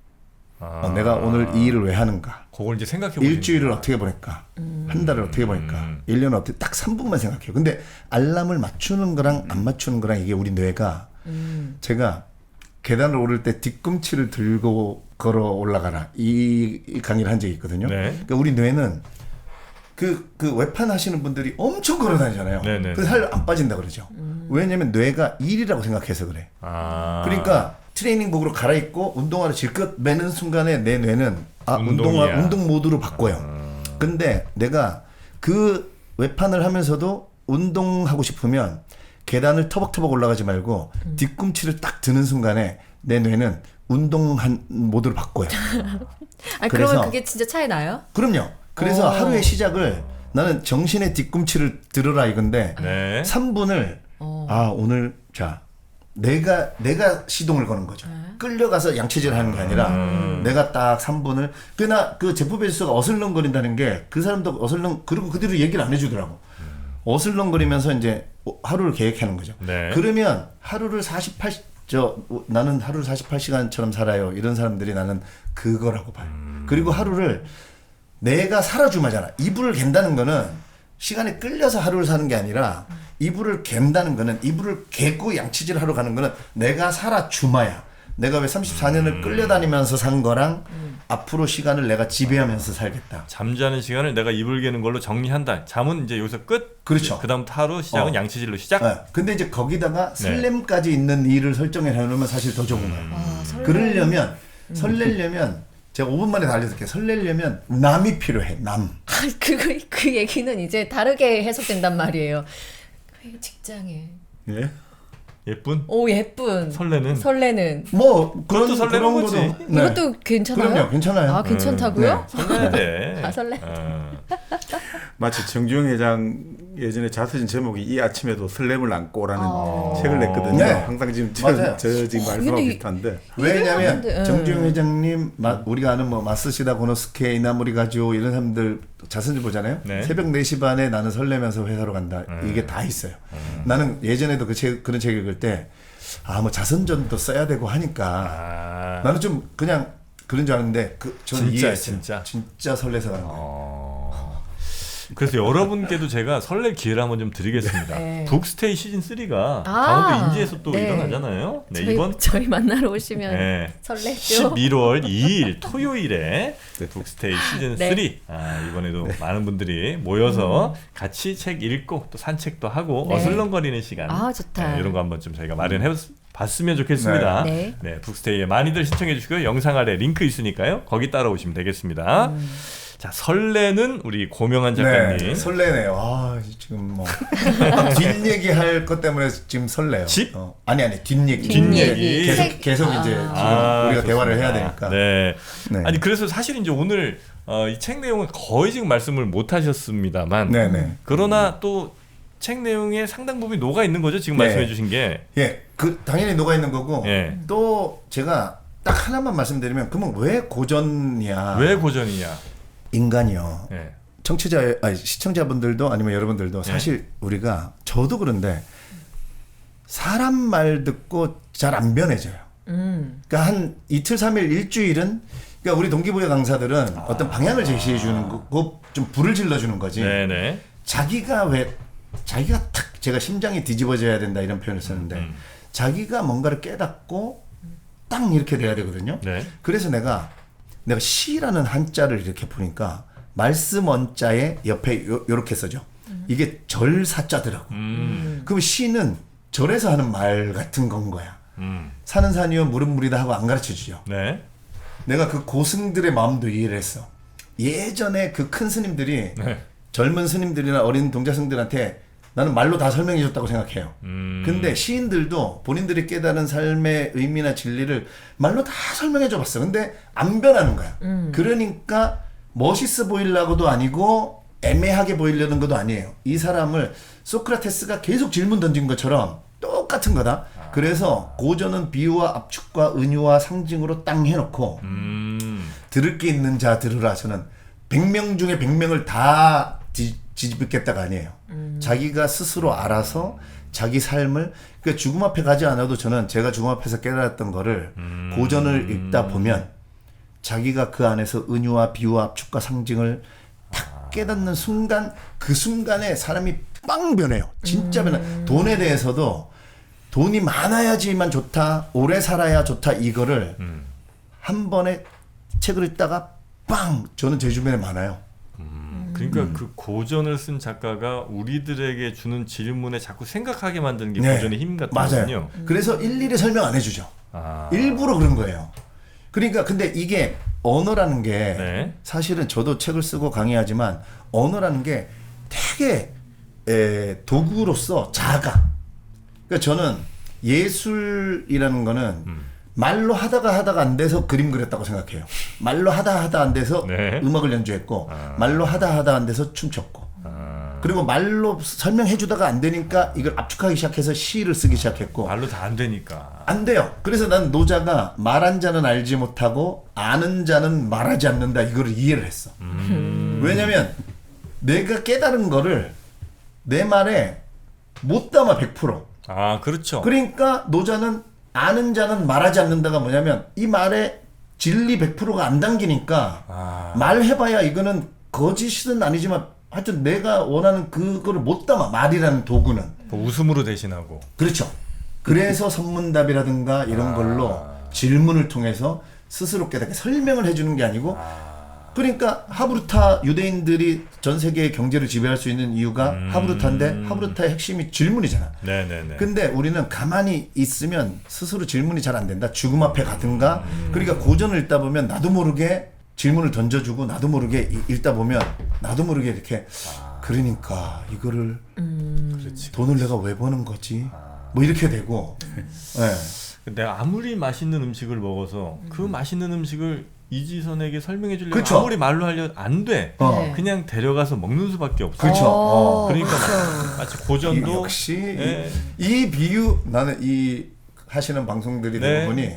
내가 오늘 이 일을 왜 하는가? 그걸 이제 생각해 보시는 일주일을 어떻게 보낼까? 한 달을 어떻게 보낼까? 1년을 어떻게 딱 3분만 생각해요. 근데 알람을 맞추는 거랑 안 맞추는 거랑 이게 우리 뇌가 제가 계단을 오를 때 뒤꿈치를 들고 걸어 올라가라 이 강의를 한 적이 있거든요. 네. 그러니까 우리 뇌는 그 외판 하시는 분들이 엄청 걸어 다니잖아요. 네네. 그래서 살 안 빠진다 그러죠. 왜냐면 뇌가 일이라고 생각해서 그래. 아. 그러니까 트레이닝복으로 갈아입고 운동화를 질것 매는 순간에 내 뇌는 운동이야. 운동 모드로 바꿔요. 근데 내가 그 외판을 하면서도 운동하고 싶으면 계단을 터벅터벅 올라가지 말고 뒤꿈치를 딱 드는 순간에 내 뇌는 운동한 모드로 바꿔요. 아니, 그래서- 그러면 그게 진짜 차이 나요? 그럼요. 그래서 어. 하루의 시작을 나는 정신의 뒤꿈치를 들어라 이건데 네. 3분을 오늘 자 내가 시동을 거는 거죠. 끌려가서 양치질 하는 게 아니라 내가 딱 3분을 그나 그 제프 베조스가 어슬렁거린다는 게 그 사람도 그리고 그대로 얘기를 안 해주더라고. 어슬렁거리면서 이제 하루를 계획하는 거죠. 네. 그러면 하루를 나는 하루를 48시간처럼 살아요. 이런 사람들이 나는 그거라고 봐요. 그리고 하루를 내가 살아주마잖아. 이불을 갠다는 거는 시간에 끌려서 하루를 사는 게 아니라 이불을 갠다는 거는 이불을 개고 양치질 하러 가는 거는 내가 살아주마야. 내가 왜 34년을 끌려다니면서 산 거랑 앞으로 시간을 내가 지배하면서 살겠다. 잠자는 시간을 내가 이불 개는 걸로 정리한다. 잠은 이제 여기서 끝. 그렇죠. 그다음 하루 시작은 양치질로 시작. 네. 근데 이제 거기다가 설렘까지 있는 일을 설정해 놓으면 사실 더 좋은 거예요. 그러려면 설레려면 제가 5분 만에 다 알려드릴게요. 설레려면 남이 필요해. 남. 그 얘기는 이제 다르게 해석된단 말이에요. 그 직장에 예? 예쁜 오 예쁜 설레는 뭐 그것도 설레는 거지. 네. 이것도 괜찮아요? 그럼요. 괜찮아요. 아 괜찮다고요? 설레야 돼. 아, 설레. 마치 정주영 회장 예전에 자서전 제목이 이 아침에도 설렘을 안고라는 어. 책을 냈거든요. 네. 항상 지금 맞아요. 저 지금 말씀하고 근데 비슷한데. 왜냐하면 이해하는데, 정주영 회장님 우리가 아는 뭐 마스시다 고노스케 이나모리 가지오 이런 사람들 자선주 보잖아요. 네. 새벽 4시 반에 나는 설레면서 회사로 간다. 이게 다 있어요. 나는 예전에도 그런 책 읽을 때 뭐 자선전도 써야 되고 하니까 나는 좀 그냥 그런 줄 알았는데 저는 진짜, 이해했어요. 진짜 설레서 가는 거예요. 그래서 여러분께도 제가 설렐 기회를 한번 좀 드리겠습니다. 네. 북스테이 시즌 3가 아, 강원도 인제에서 또 네. 일어나잖아요. 네, 이번 저희 만나러 오시면 네. 설레죠. 11월 2일 토요일에 북스테이 시즌 네. 3 이번에도 많은 분들이 모여서 같이 책 읽고 또 산책도 하고 네. 어슬렁거리는 시간 아, 좋다. 이런 거 한번 좀 저희가 마련해 봤으면 좋겠습니다. 네. 네, 북스테이에 많이들 신청해 주시고요. 영상 아래 링크 있으니까요. 거기 따라오시면 되겠습니다. 자, 설레는 우리 고명한 작가님. 네, 설레네요. 지금 뭐 뒷얘기 할 것 때문에 지금 설레요. 집? 아니 뒷얘기. 뒷얘기. 계속 이제 지금 우리가 좋습니다. 대화를 해야 되니까. 네. 네. 아니 그래서 사실 이제 오늘 이 책 내용은 거의 지금 말씀을 못 하셨습니다만 네네. 그러나 또 책 내용에 상당 부분이 녹아 있는 거죠. 지금 네. 말씀해 주신 게. 당연히 녹아 있는 거고 예. 또 제가 딱 하나만 말씀드리면 그러면 왜 고전이야? 왜 고전이냐. 인간이요. 예. 시청자분들도 아니면 여러분들도 사실 우리가 저도 그런데 사람 말 듣고 잘 안 변해져요. 그러니까 한 이틀, 3일, 일주일은 그러니까 우리 동기부여 강사들은 어떤 방향을 제시해 주는 거고 좀 불을 질러 주는 거지. 네네. 자기가 탁 제가 심장이 뒤집어져야 된다 이런 표현을 썼는데 자기가 뭔가를 깨닫고 딱 이렇게 돼야 되거든요. 네. 그래서 내가 시라는 한자를 이렇게 보니까 말씀 원자에 옆에 요렇게 써져. 이게 절사자더라고. 그럼 시는 절에서 하는 말 같은 건 거야. 산은 산이요 물은 물이다 하고 안 가르쳐 주죠. 네. 내가 그 고승들의 마음도 이해를 했어. 예전에 그 큰 스님들이 네. 젊은 스님들이나 어린 동자승들한테 나는 말로 다 설명해 줬다고 생각해요. 근데 시인들도 본인들이 깨달은 삶의 의미나 진리를 말로 다 설명해 줘 봤어. 근데 안 변하는 거야. 그러니까 멋있어 보이려고도 아니고 애매하게 보이려는 것도 아니에요. 이 사람을 소크라테스가 계속 질문 던진 것처럼 똑같은 거다. 그래서 고전은 비유와 압축과 은유와 상징으로 땅 해놓고 들을 게 있는 자 들으라. 저는 100명 중에 100명을 다 뒤집겠다가 아니에요. 자기가 스스로 알아서 자기 삶을 그러니까 죽음 앞에 가지 않아도 저는 제가 죽음 앞에서 깨달았던 거를 고전을 읽다 보면 자기가 그 안에서 은유와 비유와 압축과 상징을 딱 깨닫는 순간 그 순간에 사람이 빵 변해요. 진짜 변해. 돈에 대해서도 돈이 많아야지만 좋다, 오래 살아야 좋다 이거를 한 번에 책을 읽다가 빵! 저는 제 주변에 많아요. 그러니까 그 고전을 쓴 작가가 우리들에게 주는 질문에 자꾸 생각하게 만드는 게 네. 고전의 힘 같거든요. 맞아요. 그래서 일일이 설명 안 해주죠. 아. 일부러 그런 거예요. 그러니까 근데 이게 언어라는 게 네. 사실은 저도 책을 쓰고 강의하지만 언어라는 게 되게 도구로서 작아. 그러니까 저는 예술이라는 거는 말로 하다가 안 돼서 그림 그렸다고 생각해요. 말로 하다 안 돼서 네. 음악을 연주했고 말로 하다 안 돼서 춤췄고 그리고 말로 설명해 주다가 안 되니까 이걸 압축하기 시작해서 시를 쓰기 시작했고 말로 다 안 되니까. 안 돼요. 그래서 난 노자가 말한 자는 알지 못하고 아는 자는 말하지 않는다 이거를 이해를 했어. 왜냐면 내가 깨달은 거를 내 말에 못 담아 100%. 아, 그렇죠. 그러니까 노자는 아는 자는 말하지 않는다가 뭐냐면 이 말에 진리 100%가 안 담기니까 말해봐야 이거는 거짓은 아니지만 하여튼 내가 원하는 그거를 못 담아 말이라는 도구는. 뭐 웃음으로 대신하고. 그렇죠. 그래서 선문답이라든가 이런 걸로 질문을 통해서 스스로 깨닫게 설명을 해주는 게 아니고 그러니까 하브루타 유대인들이 전 세계의 경제를 지배할 수 있는 이유가 하브루타인데 하브루타의 핵심이 질문이잖아. 네네네. 근데 우리는 가만히 있으면 스스로 질문이 잘 안 된다. 죽음 앞에 가든가. 그러니까 고전을 읽다 보면 나도 모르게 질문을 던져주고 나도 모르게 읽다 보면 나도 모르게 이렇게 그러니까 이거를 돈을 내가 왜 버는 거지? 뭐 이렇게 되고. 네. 내가 아무리 맛있는 음식을 먹어서 그 맛있는 음식을 이지선에게 설명해 주려고 그쵸. 아무리 말로 하려 안 돼. 네. 그냥 데려가서 먹는 수밖에 없어. 그렇죠. 그러니까 마치 고전도 역시 예. 이 비유 나는 이 하시는 방송들이 네. 대부분이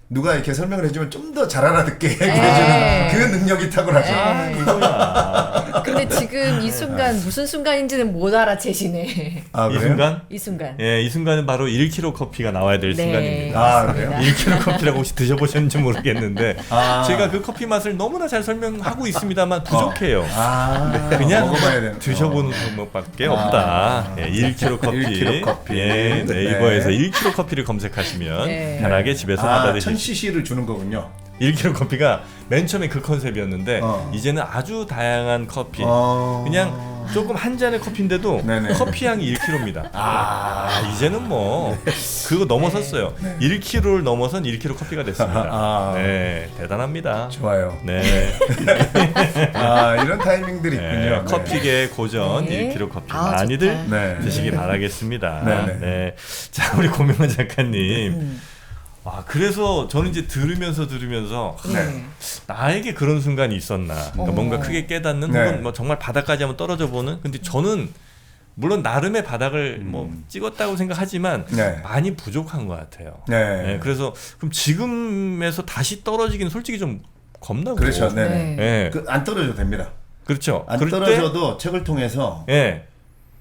누가 이렇게 설명을 해주면 좀 더 잘 알아듣게 네. 해주는 그 능력이 탁월하죠. 아, 이거야. 근데 지금 이 순간 무슨 순간인지는 못 알아채시네. 아, 이 그래요? 순간? 이 순간. 예, 이 순간은 바로 1kg 커피가 나와야 될 네. 순간입니다. 아, 그래요? 1kg 커피라고 혹시 드셔보셨는지 모르겠는데 아. 제가 그 커피 맛을 너무나 잘 설명하고 있습니다만 부족해요. 아, 그냥 먹어봐야 되는. 드셔보는 방법밖에 없다. 예, 1kg 커피. 1kg 커피. 예, 네. 네이버에서 1kg 커피를 검색하시면 네. 편하게 집에서 받아 드실 1000cc를 주는 거군요. 1kg 커피가 맨 처음에 그 컨셉이었는데 어. 이제는 아주 다양한 커피. 어. 그냥 조금 한 잔의 커피인데도 네네. 커피 향이 1kg입니다. 이제는 뭐 그거 넘어섰어요. 1kg를 넘어선 1kg 커피가 됐습니다. 아. 네, 대단합니다. 좋아요. 네, 아, 이런 타이밍들이 있군요. 네, 네. 커피계 고전 네. 1kg 커피 아, 많이들 좋다. 네. 드시기 바라겠습니다. 네, 네. 네. 자, 우리 고명환 작가님. 아, 그래서 저는 이제 들으면서 네. 나에게 그런 순간이 있었나. 그러니까 뭔가 크게 깨닫는 네. 혹은 뭐 정말 바닥까지 한번 떨어져 보는. 근데 저는 물론 나름의 바닥을 뭐 찍었다고 생각하지만 네. 많이 부족한 것 같아요. 네. 네, 그래서 그럼 지금에서 다시 떨어지기는 솔직히 좀 겁나고. 그렇죠. 네. 네. 예. 안 떨어져도 됩니다. 그렇죠. 안 그럴 떨어져도 책을 통해서 때, 예.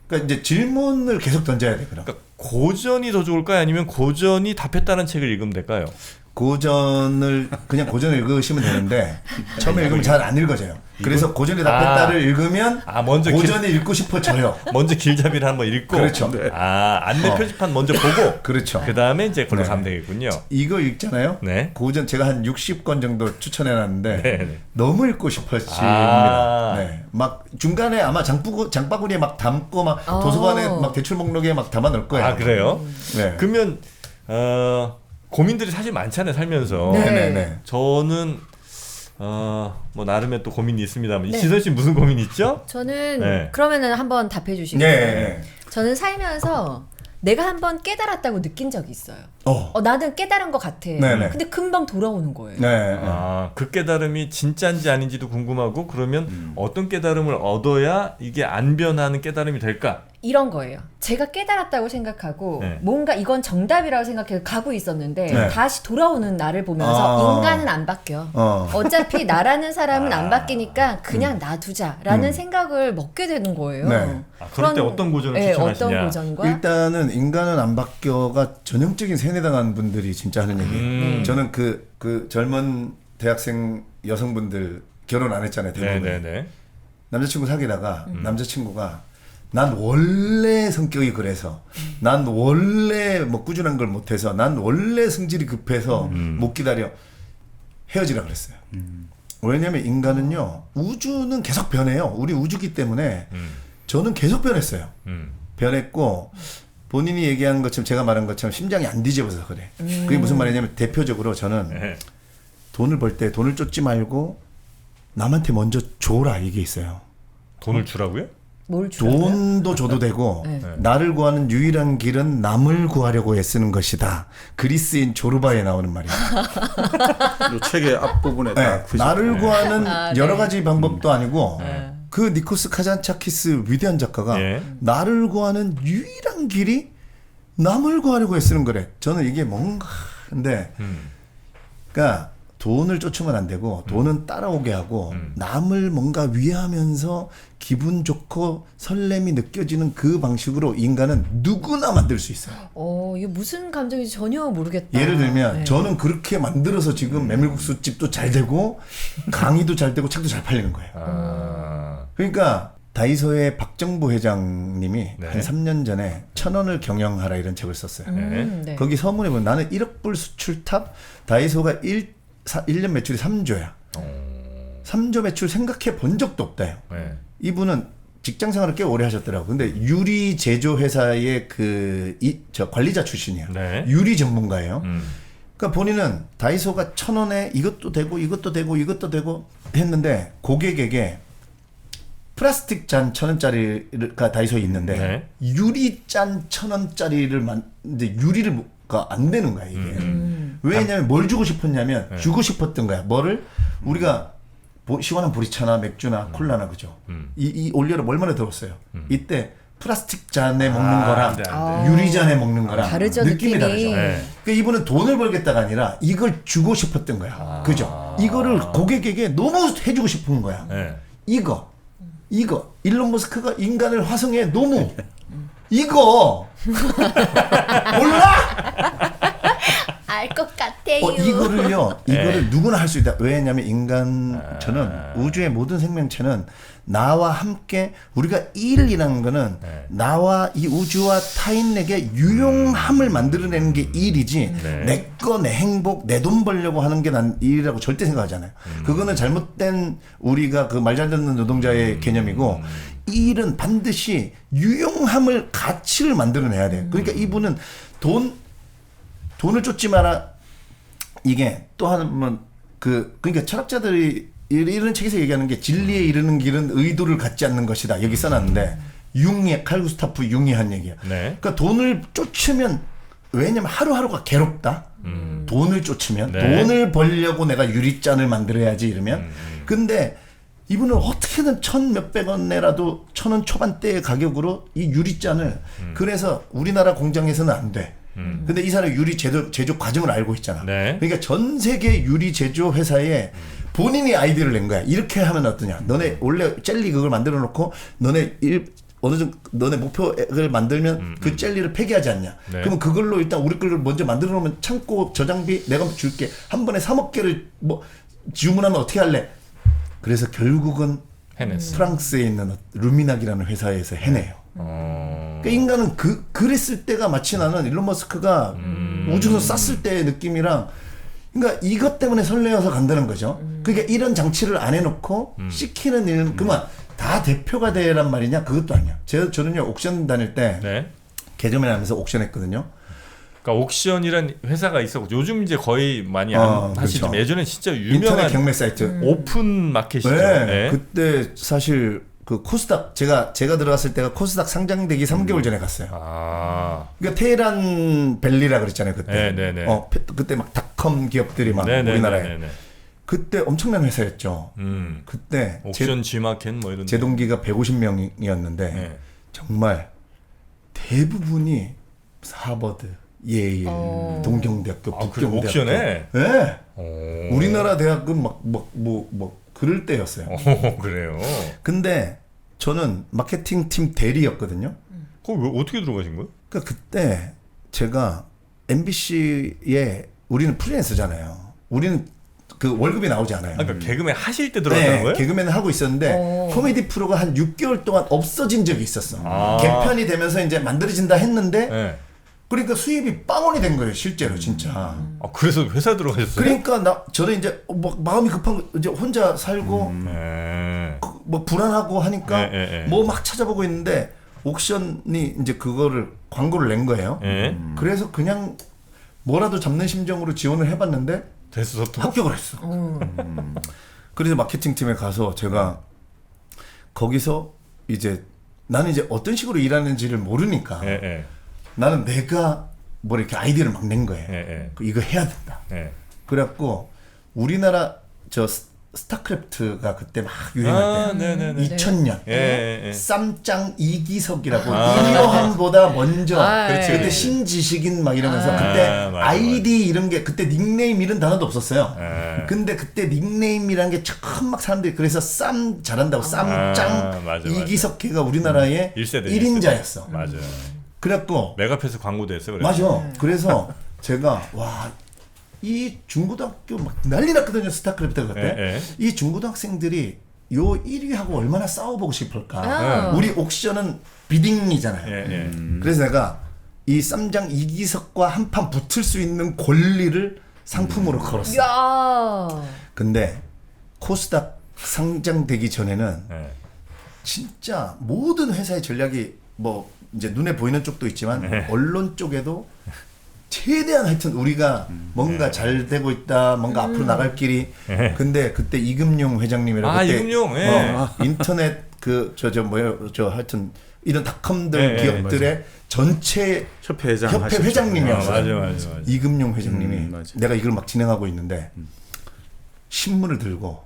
그러니까 이제 질문을 계속 던져야 돼. 그럼. 그러니까 고전이 더 좋을까요? 아니면 고전이 답했다는 책을 읽으면 될까요? 고전을 그냥 고전을 읽으시면 되는데 처음에 읽으면 잘 안 읽어져요. 그래서 고전이 답했다를 읽으면 먼저 고전이 읽고 싶어져요. 먼저 길잡이를 한번 읽고 그렇죠. 안내 어. 표지판 먼저 보고 그렇죠. 그 다음에 이제 걸로 네. 가면 되겠군요. 이거 읽잖아요. 네. 고전 제가 한 60권 정도 추천해놨는데 네, 네. 너무 읽고 싶어집니다. 아. 네. 막 중간에 아마 장바구니에 막 담고 막 어. 도서관에 막 대출 목록에 막 담아 넣을 거예요. 아, 그래요? 네. 그러면 고민들이 사실 많잖아요, 살면서. 네. 네네네. 저는 뭐 나름의 또 고민이 있습니다만 네. 지선 씨 무슨 고민 있죠? 저는 네. 그러면은 한번 답해 주시겠어요? 네. 저는 살면서 내가 한번 깨달았다고 느낀 적이 있어요. 어. 나는 깨달은 것 같아. 네네. 근데 금방 돌아오는 거예요. 네. 그 깨달음이 진짜인지 아닌지도 궁금하고 그러면 어떤 깨달음을 얻어야 이게 안 변하는 깨달음이 될까? 이런 거예요. 제가 깨달았다고 생각하고 네. 뭔가 이건 정답이라고 생각해서 가고 있었는데 네. 다시 돌아오는 나를 보면서 인간은 안 바뀌어. 어차피 나라는 사람은 안 바뀌니까 그냥 놔두자라는 생각을 먹게 되는 거예요. 네. 그럴 때 어떤 고전을 네, 추천하시냐? 어떤 고전과? 일단은 인간은 안 바뀌어가 전형적인 세뇌당한 분들이 진짜 하는 얘기예요. 저는 그 젊은 대학생 여성분들 결혼 안 했잖아요. 대부분. 네네네. 남자친구 사귀다가 남자친구가 난 원래 성격이 그래서 난 원래 뭐 꾸준한 걸 못해서 난 원래 성질이 급해서 못 기다려 헤어지라 그랬어요. 왜냐면 인간은요 우주는 계속 변해요. 우리 우주기 때문에 저는 계속 변했어요. 변했고 본인이 얘기한 것처럼 제가 말한 것처럼 심장이 안 뒤집어서 그래. 그게 무슨 말이냐면 대표적으로 저는 네. 돈을 벌 때 돈을 쫓지 말고 남한테 먼저 줘라 이게 있어요. 돈을 주라고요? 뭘 주라고요? 돈도 줘도 되고 네. 나를 구하는 유일한 길은 남을 구하려고 애쓰는 것이다. 그리스인 조르바에 나오는 말이에요. 이 책의 앞부분에 네, 딱 표시. 나를 구하는 아, 여러 네. 가지 방법도 아니고 네. 그 니코스 카잔차키스 위대한 작가가 예. 나를 구하는 유일한 길이 남을 구하려고 애쓰는 거래. 저는 이게 뭔가 근데 그러니까 돈을 쫓으면 안 되고 돈은 따라오게 하고 남을 뭔가 위하면서 기분 좋고 설렘이 느껴지는 그 방식으로 인간은 누구나 만들 수 있어요. 이게 무슨 감정인지 전혀 모르겠다. 예를 들면 네. 저는 그렇게 만들어서 지금 메밀국수 집도 잘 되고 강의도 잘 되고 책도 잘 팔리는 거예요. 아. 그러니까 다이소의 박정부 회장님이 네. 한 3년 전에 1,000원을 경영하라 이런 책을 썼어요. 네. 거기 서문에 보면 나는 1억 불 수출 탑 다이소가 1년 매출이 3조야. 3조 매출 생각해 본 적도 없다요. 네. 이분은 직장 생활을 꽤 오래 하셨더라고. 근데 유리 제조 회사의 저 관리자 출신이야. 네. 유리 전문가예요. 그러니까 본인은 다이소가 1,000원에 이것도 되고 이것도 되고 이것도 되고 했는데 고객에게 플라스틱 잔 1,000원짜리가 다이소에 있는데 네. 유리 잔 1,000원짜리를 이제 유리가 안 되는 거야 이게. 왜냐면 뭘 주고 싶었냐면 네. 주고 싶었던 거야. 뭐를 우리가 시원한 보리차나 맥주나 콜라나 그죠. 이 올여름 얼마나 더웠어요. 이때 플라스틱 잔에 먹는 거랑 안 돼, 안 돼. 유리 잔에 먹는 거랑 다르죠, 느낌이 느낌이. 다르죠. 네. 그러니까 이분은 돈을 벌겠다가 아니라 이걸 주고 싶었던 거야. 그죠? 이거를 고객에게 너무 해주고 싶은 거야. 네. 이거 일론 머스크가 인간을 화성에 너무 이거 몰라? 알 것 같아요. 이거를 네. 누구나 할 수 있다. 왜냐하면 저는 우주의 모든 생명체는 나와 함께 우리가 일이라는 거는 네. 나와 이 우주와 타인에게 유용함을 만들어내는 게 일이지 네. 내 거, 내 행복, 내 돈 벌려고 하는 게 난 일이라고 절대 생각하지 않아요. 그거는 잘못된 우리가 그 말 잘 듣는 노동자의 개념이고 일은 반드시 유용함을 가치를 만들어내야 돼요. 그러니까 이분은 돈을 쫓지 마라. 이게 또 하나는 그러니까 철학자들이 이런 책에서 얘기하는 게 진리에 이르는 길은 의도를 갖지 않는 것이다. 여기 써놨는데 칼 구스타프 융이 한 얘기야. 네. 그러니까 돈을 쫓으면 왜냐면 하루하루가 괴롭다. 돈을 쫓으면 네. 돈을 벌려고 내가 유리잔을 만들어야지 이러면. 근데 이분은 어떻게든 1,000몇백 원 내라도 1,000원 초반대의 가격으로 이 유리잔을 그래서 우리나라 공장에서는 안 돼. 근데 이 사람이 유리 제조 과정을 알고 있잖아. 네. 그러니까 전 세계 유리 제조 회사에 본인이 아이디어를 낸 거야. 이렇게 하면 어떠냐. 너네 원래 젤리 그걸 만들어 놓고 어느 정도 너네 목표를 만들면 그 젤리를 폐기하지 않냐. 네. 그러면 그걸로 일단 우리 걸 먼저 만들어 놓으면 창고 저장비 내가 줄게. 한 번에 3억 개를 뭐 주문하면 어떻게 할래? 그래서 결국은 해냈어. 프랑스에 있는 루미낙이라는 회사에서 해내요. 그러니까 인간은 그랬을 때가 마치 나는 일론 머스크가 우주선 쐈을 때의 느낌이랑 그러니까 이것 때문에 설레어서 간다는 거죠. 그러니까 이런 장치를 안 해놓고 시키는 일 그만 다 대표가 되란 말이냐 그것도 아니야. 저는요 옥션 다닐 때 네. 개점에 하면서 옥션 했거든요. 그러니까 옥션이란 회사가 있었고 요즘 이제 거의 많이 안 하시지만 그렇죠. 예전에 진짜 인터넷 유명한 경매 사이트. 오픈 마켓이죠. 네. 네. 그때 사실 그 코스닥 제가 들어갔을 때가 코스닥 상장되기 3개월 전에 갔어요. 아. 그러니까 테헤란 벨리라 그랬잖아요 그때. 네네네. 그때 막 닷컴 기업들이 막 네네네네. 우리나라에. 그때 엄청난 회사였죠. 그때 옥션 G마켓 뭐 이런. 제 동기가 150명이었는데 네. 정말 대부분이 하버드, 예일, 동경대학교, 아, 그래, 북경대학교. 옥션에? 네. 오. 우리나라 대학은 뭐 그럴 때였어요. 오, 그래요. 근데 저는 마케팅 팀 대리였거든요. 그거 왜 어떻게 들어가신 거예요? 그러니까 그때 제가 MBC에 우리는 프리랜서잖아요. 우리는 그 월급이 나오지 않아요. 그러니까 개그맨 하실 때 들어갔다는 거예요? 개그맨을 하고 있었는데 코미디 프로가 한 6개월 동안 없어진 적이 있었어. 아. 개편이 되면서 이제 만들어진다 했는데 네. 그러니까 수입이 빵원이 된 거예요, 실제로 진짜. 아, 그래서 회사 들어가셨어요? 그러니까 저는 이제 뭐 마음이 급한 거 이제 혼자 살고 네. 뭐 불안하고 하니까 네. 뭐 막 찾아보고 있는데 옥션이 이제 그거를 광고를 낸 거예요. 네. 그래서 그냥 뭐라도 잡는 심정으로 지원을 해봤는데 됐어 또. 합격을 했어. 그래서 마케팅 팀에 가서 제가 거기서 이제 나는 이제 어떤 식으로 일하는지를 모르니까 예, 예. 나는 내가 뭐 이렇게 아이디어를 막 낸 거예요. 예, 예. 이거 해야 된다. 예. 그래갖고 우리나라 저 스타크래프트가 그때 막 유행할 때 네네네. 2000년 예, 예, 예. 쌈짱 이기석이라고 이효한보다 먼저 그렇지, 그때 그렇지. 신지식인 막 이러면서 그때 맞아, 아이디 이런 게 그때 닉네임 이런 단어도 없었어요. 예. 근데 그때 닉네임이라는 게 처음 막 사람들이 그래서 쌈 잘한다고 쌈짱 맞아, 이기석 걔가 우리나라의 1세대 1인자였어. 맞아요. 그래갖고 메가패스 광고도 했어요. 맞아. 그래서 제가 와 이 중고등학교 막 난리 났거든요. 스타크래프트 그때. 예, 예. 이 중고등학생들이 요 1위하고 얼마나 싸워보고 싶을까. 아. 우리 옥션은 비딩이잖아요. 예, 예. 그래서 내가 이 쌈장 이기석과 한판 붙을 수 있는 권리를 상품으로 걸었어. 야. 근데 코스닥 상장되기 전에는 예. 진짜 모든 회사의 전략이 뭐 이제 눈에 보이는 쪽도 있지만 네. 언론 쪽에도 최대한 하여튼 우리가 뭔가 잘 되고 있다, 뭔가 앞으로 나갈 길이. 네. 근데 그때 이금용 회장님이라고 아, 그때 이금용, 예. 인터넷 저 하여튼 이런 닷컴들 예, 예, 기업들의 전체 협회 회장 협회 하셨죠. 회장님이었어요. 맞아. 이금용 회장님이 맞아. 내가 이걸 막 진행하고 있는데 신문을 들고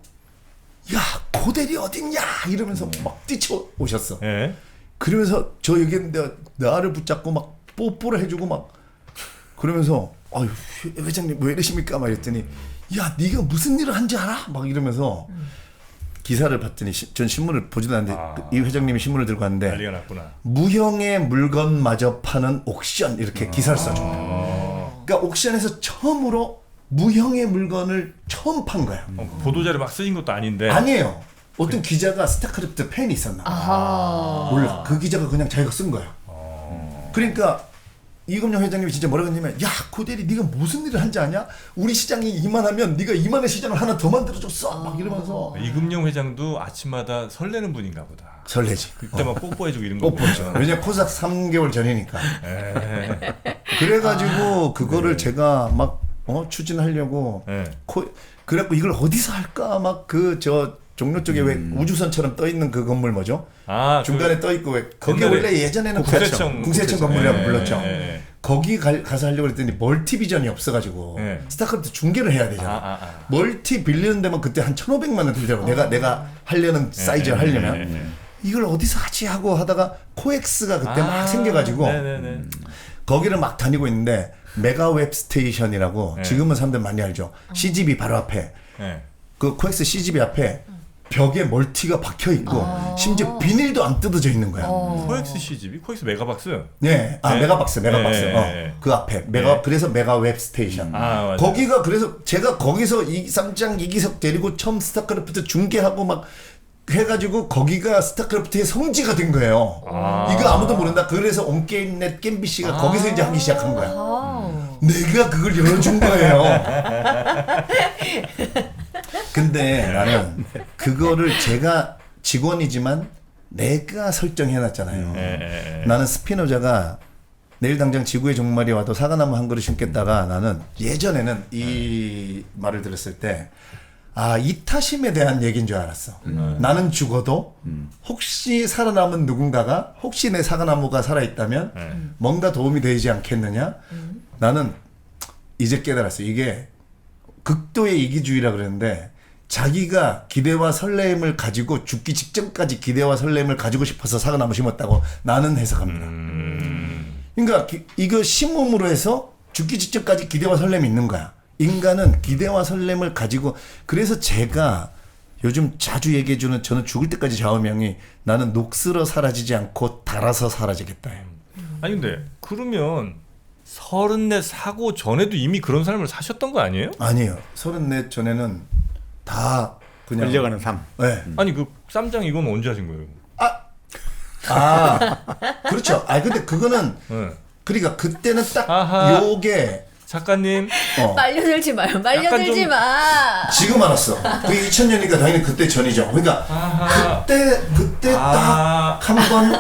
야 고대리 어딨냐 이러면서 막 뛰쳐오셨어. 예. 그러면서 저 여기 있는데 나를 붙잡고 막 뽀뽀를 해주고 막 그러면서 아유 회장님 왜 이러십니까 막 이랬더니 야 네가 무슨 일을 한지 알아? 막 이러면서 기사를 봤더니 전 신문을 보지도 않는데 이 회장님이 신문을 들고 왔는데 난리가 났구나. 무형의 물건마저 파는 옥션 이렇게 기사를 써준 거예요. 그러니까 옥션에서 처음으로 무형의 물건을 처음 판 거야. 보도자료 막 쓰신 것도 아닌데. 아니에요. 어떤 기자가 스타크래프트 팬이 있었나 봐. 아하. 몰라. 그 기자가 그냥 자기가 쓴 거야. 그러니까 이금용 회장님이 진짜 뭐라고 했냐면 야 고대리 네가 무슨 일을 한지 아냐? 우리 시장이 이만하면 네가 이만한 시장을 하나 더 만들어줬어. 막 이러면서 이금용 회장도 아침마다 설레는 분인가 보다. 설레지. 그때 막 뽀뽀해주고 이런 거. 뽀뽀죠. 왜냐 코스닥 3개월 전이니까. 그래가지고 그거를 제가 막 추진하려고 예. 그래갖고 이걸 어디서 할까 막 그 저 종로 쪽에 왜 우주선처럼 떠 있는 그 건물 뭐죠? 아, 중간에 떠 있고 왜 거기 옛날에 원래 예전에는 국세청 국세청 건물이라고 예, 불렀죠. 예. 거기 가서 하려고 했더니 멀티비전이 없어가지고 예. 스타크래프트 중계를 해야 되잖아. 아. 멀티 빌리는 데만 그때 한 1,500만 원 들더라고. 내가 하려는 사이즈를 하려면 이걸 어디서 하지 하고 하다가 코엑스가 그때 막 생겨가지고 네네네. 거기를 막 다니고 있는데 메가웹 스테이션이라고 네. 지금은 사람들 많이 알죠. CGV 바로 앞에 예. 그 코엑스 CGV 앞에 벽에 멀티가 박혀 있고 심지어 비닐도 안 뜯어져 있는 거야. 코엑스 CGV, 코엑스 메가박스. 네, 네. 메가박스. 네. 그 앞에 메가 네. 그래서 메가웹 스테이션. 맞아요. 거기가 그래서 제가 거기서 쌈장 이기석 데리고 처음 스타크래프트 중계하고 막 해가지고 거기가 스타크래프트의 성지가 된 거예요. 이거 아무도 모른다. 그래서 온게임넷 겜비씨가 거기서 이제 하기 시작한 거야. 내가 그걸 열어준 거예요. 근데 나는 그거를 제가 직원이지만 내가 설정해놨잖아요. 나는 스피노자가 내일 당장 지구의 종말이 와도 사과나무 한 그루 심겠다가 나는 예전에는 이 말을 들었을 때 이타심에 대한 얘기인 줄 알았어. 나는 죽어도 혹시 살아남은 누군가가 혹시 내 사과나무가 살아있다면 뭔가 도움이 되지 않겠느냐? 나는 이제 깨달았어. 이게 극도의 이기주의라 그러는데 자기가 기대와 설렘을 가지고 죽기 직전까지 기대와 설렘을 가지고 싶어서 사과나무 심었다고 나는 해석합니다. 그러니까 이거 심음으로 해서 죽기 직전까지 기대와 설렘이 있는 거야. 인간은 기대와 설렘을 가지고 그래서 제가 요즘 자주 얘기해주는 저는 죽을 때까지 좌우명이 나는 녹슬어 사라지지 않고 달아서 사라지겠다. 아니 근데 그러면 34 사고 전에도 이미 그런 삶을 사셨던 거 아니에요? 아니에요. 34 전에는 다 그냥 끌려가는 삶. 네. 아니 그 쌈장 이건 언제 하신 거예요? 그렇죠. 근데 그거는 네. 그러니까 그때는 딱 아하. 요게 작가님 말려들지 마요. 말려들지 좀- 마. 지금 알았어. 그게 2000년이니까 당연히 그때 전이죠. 그러니까 아하. 그때 아. 딱 한 번.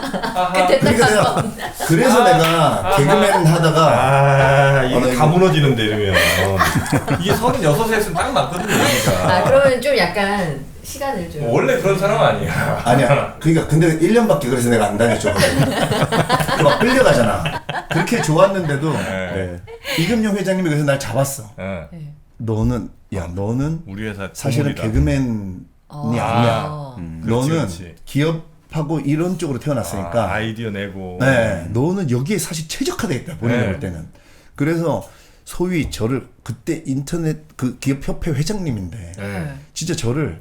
그때 그러니까 내가 그래서 내가 개그맨 하다가 이거 나 다 이거- 무너지는데 이러면 이게 36에 했으면 딱 맞거든요. 여기가. 그러면 좀 약간 시간을 좀. 원래 그런 사람 아니야. 아니야. 그러니까 근데 1년밖에 그래서 내가 안 다녔죠. 막 끌려가잖아. 그렇게 좋았는데도 네. 이금용 회장님이 그래서 날 잡았어. 네. 네. 너는 우리 회사 사실은 동물이다. 개그맨이 아니야. 그렇지, 너는 그렇지. 기업하고 이런 쪽으로 태어났으니까. 아이디어 내고. 네, 너는 여기에 사실 최적화돼 있다. 본인이 네. 볼 때는. 그래서 소위 저를 그때 인터넷 그 기업협회 회장님인데 네. 진짜 저를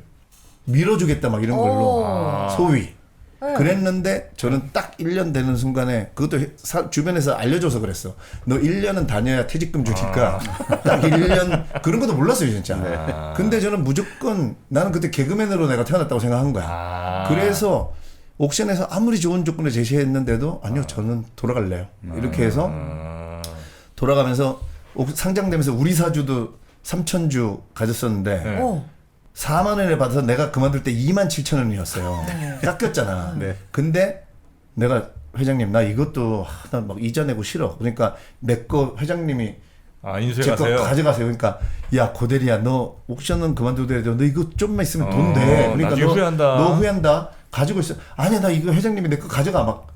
밀어주겠다 막 이런 걸로 오. 소위 네. 그랬는데 저는 딱 1년 되는 순간에 그것도 주변에서 알려줘서 그랬어. 너 1년은 다녀야 퇴직금 주니까 딱 1년 그런 것도 몰랐어요 진짜. 근데 저는 무조건 나는 그때 개그맨으로 내가 태어났다고 생각한 거야. 그래서 옥션에서 아무리 좋은 조건을 제시했는데도 아니요 저는 돌아갈래요. 이렇게 해서 돌아가면서 상장되면서 우리 사주도 3,000주 가졌었는데 네. 오. 4만 원을 받아서 내가 그만둘 때 27,000원이었어요. 네. 깎였잖아. 네. 근데 내가 회장님 나 이것도 나 막 이자 내고 싫어. 그러니까 내 거 회장님이 인수해 제 거 가세요. 가져가세요. 그러니까 야 고대리야 너 옥션은 그만두더라도 너 이거 좀만 있으면 돈 돼. 그러니까 나중에 후회한다. 너 후회한다. 가지고 있어. 아니야 나 이거 회장님이 내 거 가져가 막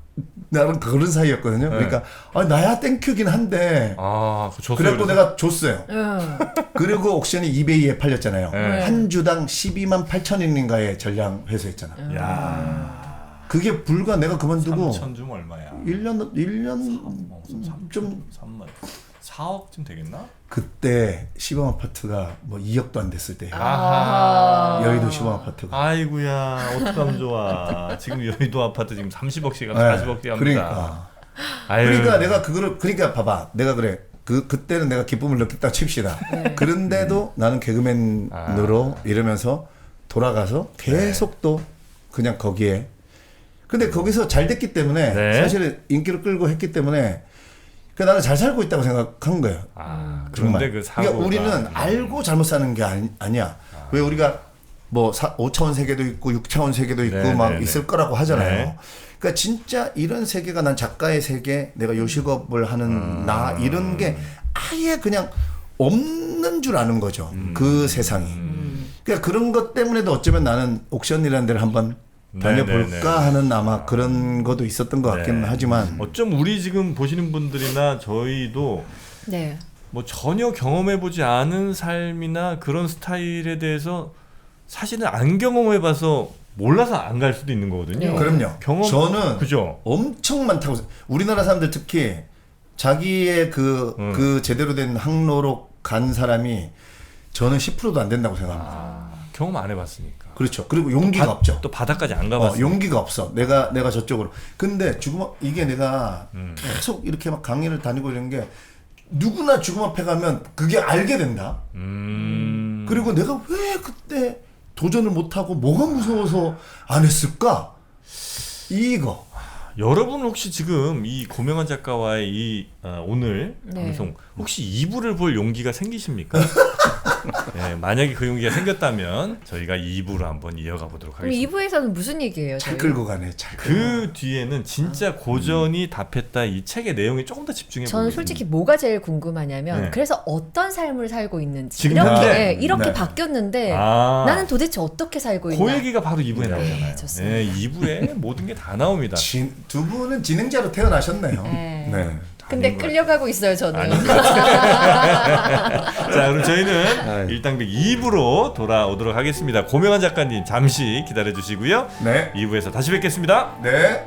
나랑 그런 사이였거든요. 그러니까 나야 땡큐긴 한데 줬어요. 그래갖고 내가 줬어요. 응. 그리고 옥션이 이베이에 팔렸잖아요. 네. 한 주당 12만 8천인가의 전량 회수했잖아. 야. 그게 불과 내가 그만두고 3천 좀 얼마야? 1년 좀 3만 4억쯤 되겠나? 그때 시범 아파트가 뭐 2억도 안 됐을 때 아하. 여의도 시범 아파트가 아이고야 어떡하면 좋아. 지금 여의도 아파트 지금 30억씩 네, 40억씩 합니다. 그러니까 아유. 그러니까 내가 그거를 그러니까 봐봐 내가 그래 그때는 내가 기쁨을 느꼈다 칩시다. 그런데도 나는 개그맨으로 이러면서 돌아가서 계속 또 그냥 거기에 근데 거기서 잘 됐기 때문에 네. 사실은 인기를 끌고 했기 때문에 그 나는 잘 살고 있다고 생각한 거예요. 그런데 정말. 그 사고가 그러니까 우리는 알고 잘못 사는 게 아니야. 왜 우리가 뭐 5차원 세계도 있고 6차원 세계도 있고 네, 막 네, 있을 네. 거라고 하잖아요. 네. 그러니까 진짜 이런 세계가 난 작가의 세계, 내가 요식업을 하는 나 이런 게 아예 그냥 없는 줄 아는 거죠. 그 세상이. 그러니까 그런 것 때문에도 어쩌면 나는 옥션이라는 데를 한번 다녀볼까 네, 네, 네. 하는 아마 그런 것도 있었던 것 같긴 네. 하지만 어쩜 우리 지금 보시는 분들이나 저희도 네. 뭐 전혀 경험해보지 않은 삶이나 그런 스타일에 대해서 사실은 안 경험해봐서 몰라서 안 갈 수도 있는 거거든요. 네. 그럼요. 경험 저는 그죠. 엄청 많다고 우리나라 사람들 특히 자기의 그 제대로 된 항로로 간 사람이 저는 10%도 안 된다고 생각합니다. 경험 안 해봤으니까. 그렇죠. 그리고 용기가 없죠. 또 바다까지 안 가봤어. 용기가 없어. 내가 저쪽으로. 근데 이게 내가 계속 이렇게 막 강의를 다니고 이런 게 누구나 죽음 앞에 가면 그게 알게 된다. 그리고 내가 왜 그때 도전을 못하고 뭐가 무서워서 안 했을까? 이거. 여러분 혹시 지금 이 고명환 작가와의 이 오늘 네. 방송 혹시 2부를 볼 용기가 생기십니까? 네, 만약에 그 용기가 생겼다면 저희가 2부로 한번 이어가 보도록 그럼 하겠습니다. 2부에서는 무슨 얘기예요? 잘 저희? 끌고 가네. 잘 끌고. 그 뒤에는 진짜 고전이 답했다 이 책의 내용에 조금 더 집중해 저는 보겠습니다. 솔직히 뭐가 제일 궁금하냐면 네. 그래서 어떤 삶을 살고 있는지 지금 이렇게 현재? 이렇게 네. 바뀌었는데 나는 도대체 어떻게 살고 있나? 그 얘기가 바로 2부에 나오잖아요. 좋습니다. 네, 2부에 모든 게 다 나옵니다. 두 분은 진행자로 태어나셨네요. 네. 네. 근데 아닌 것 끌려가고 있어요 저는. 자, 그럼 저희는 일당백 2부로 돌아오도록 하겠습니다. 고명환 작가님 잠시 기다려 주시고요. 네. 2부에서 다시 뵙겠습니다. 네.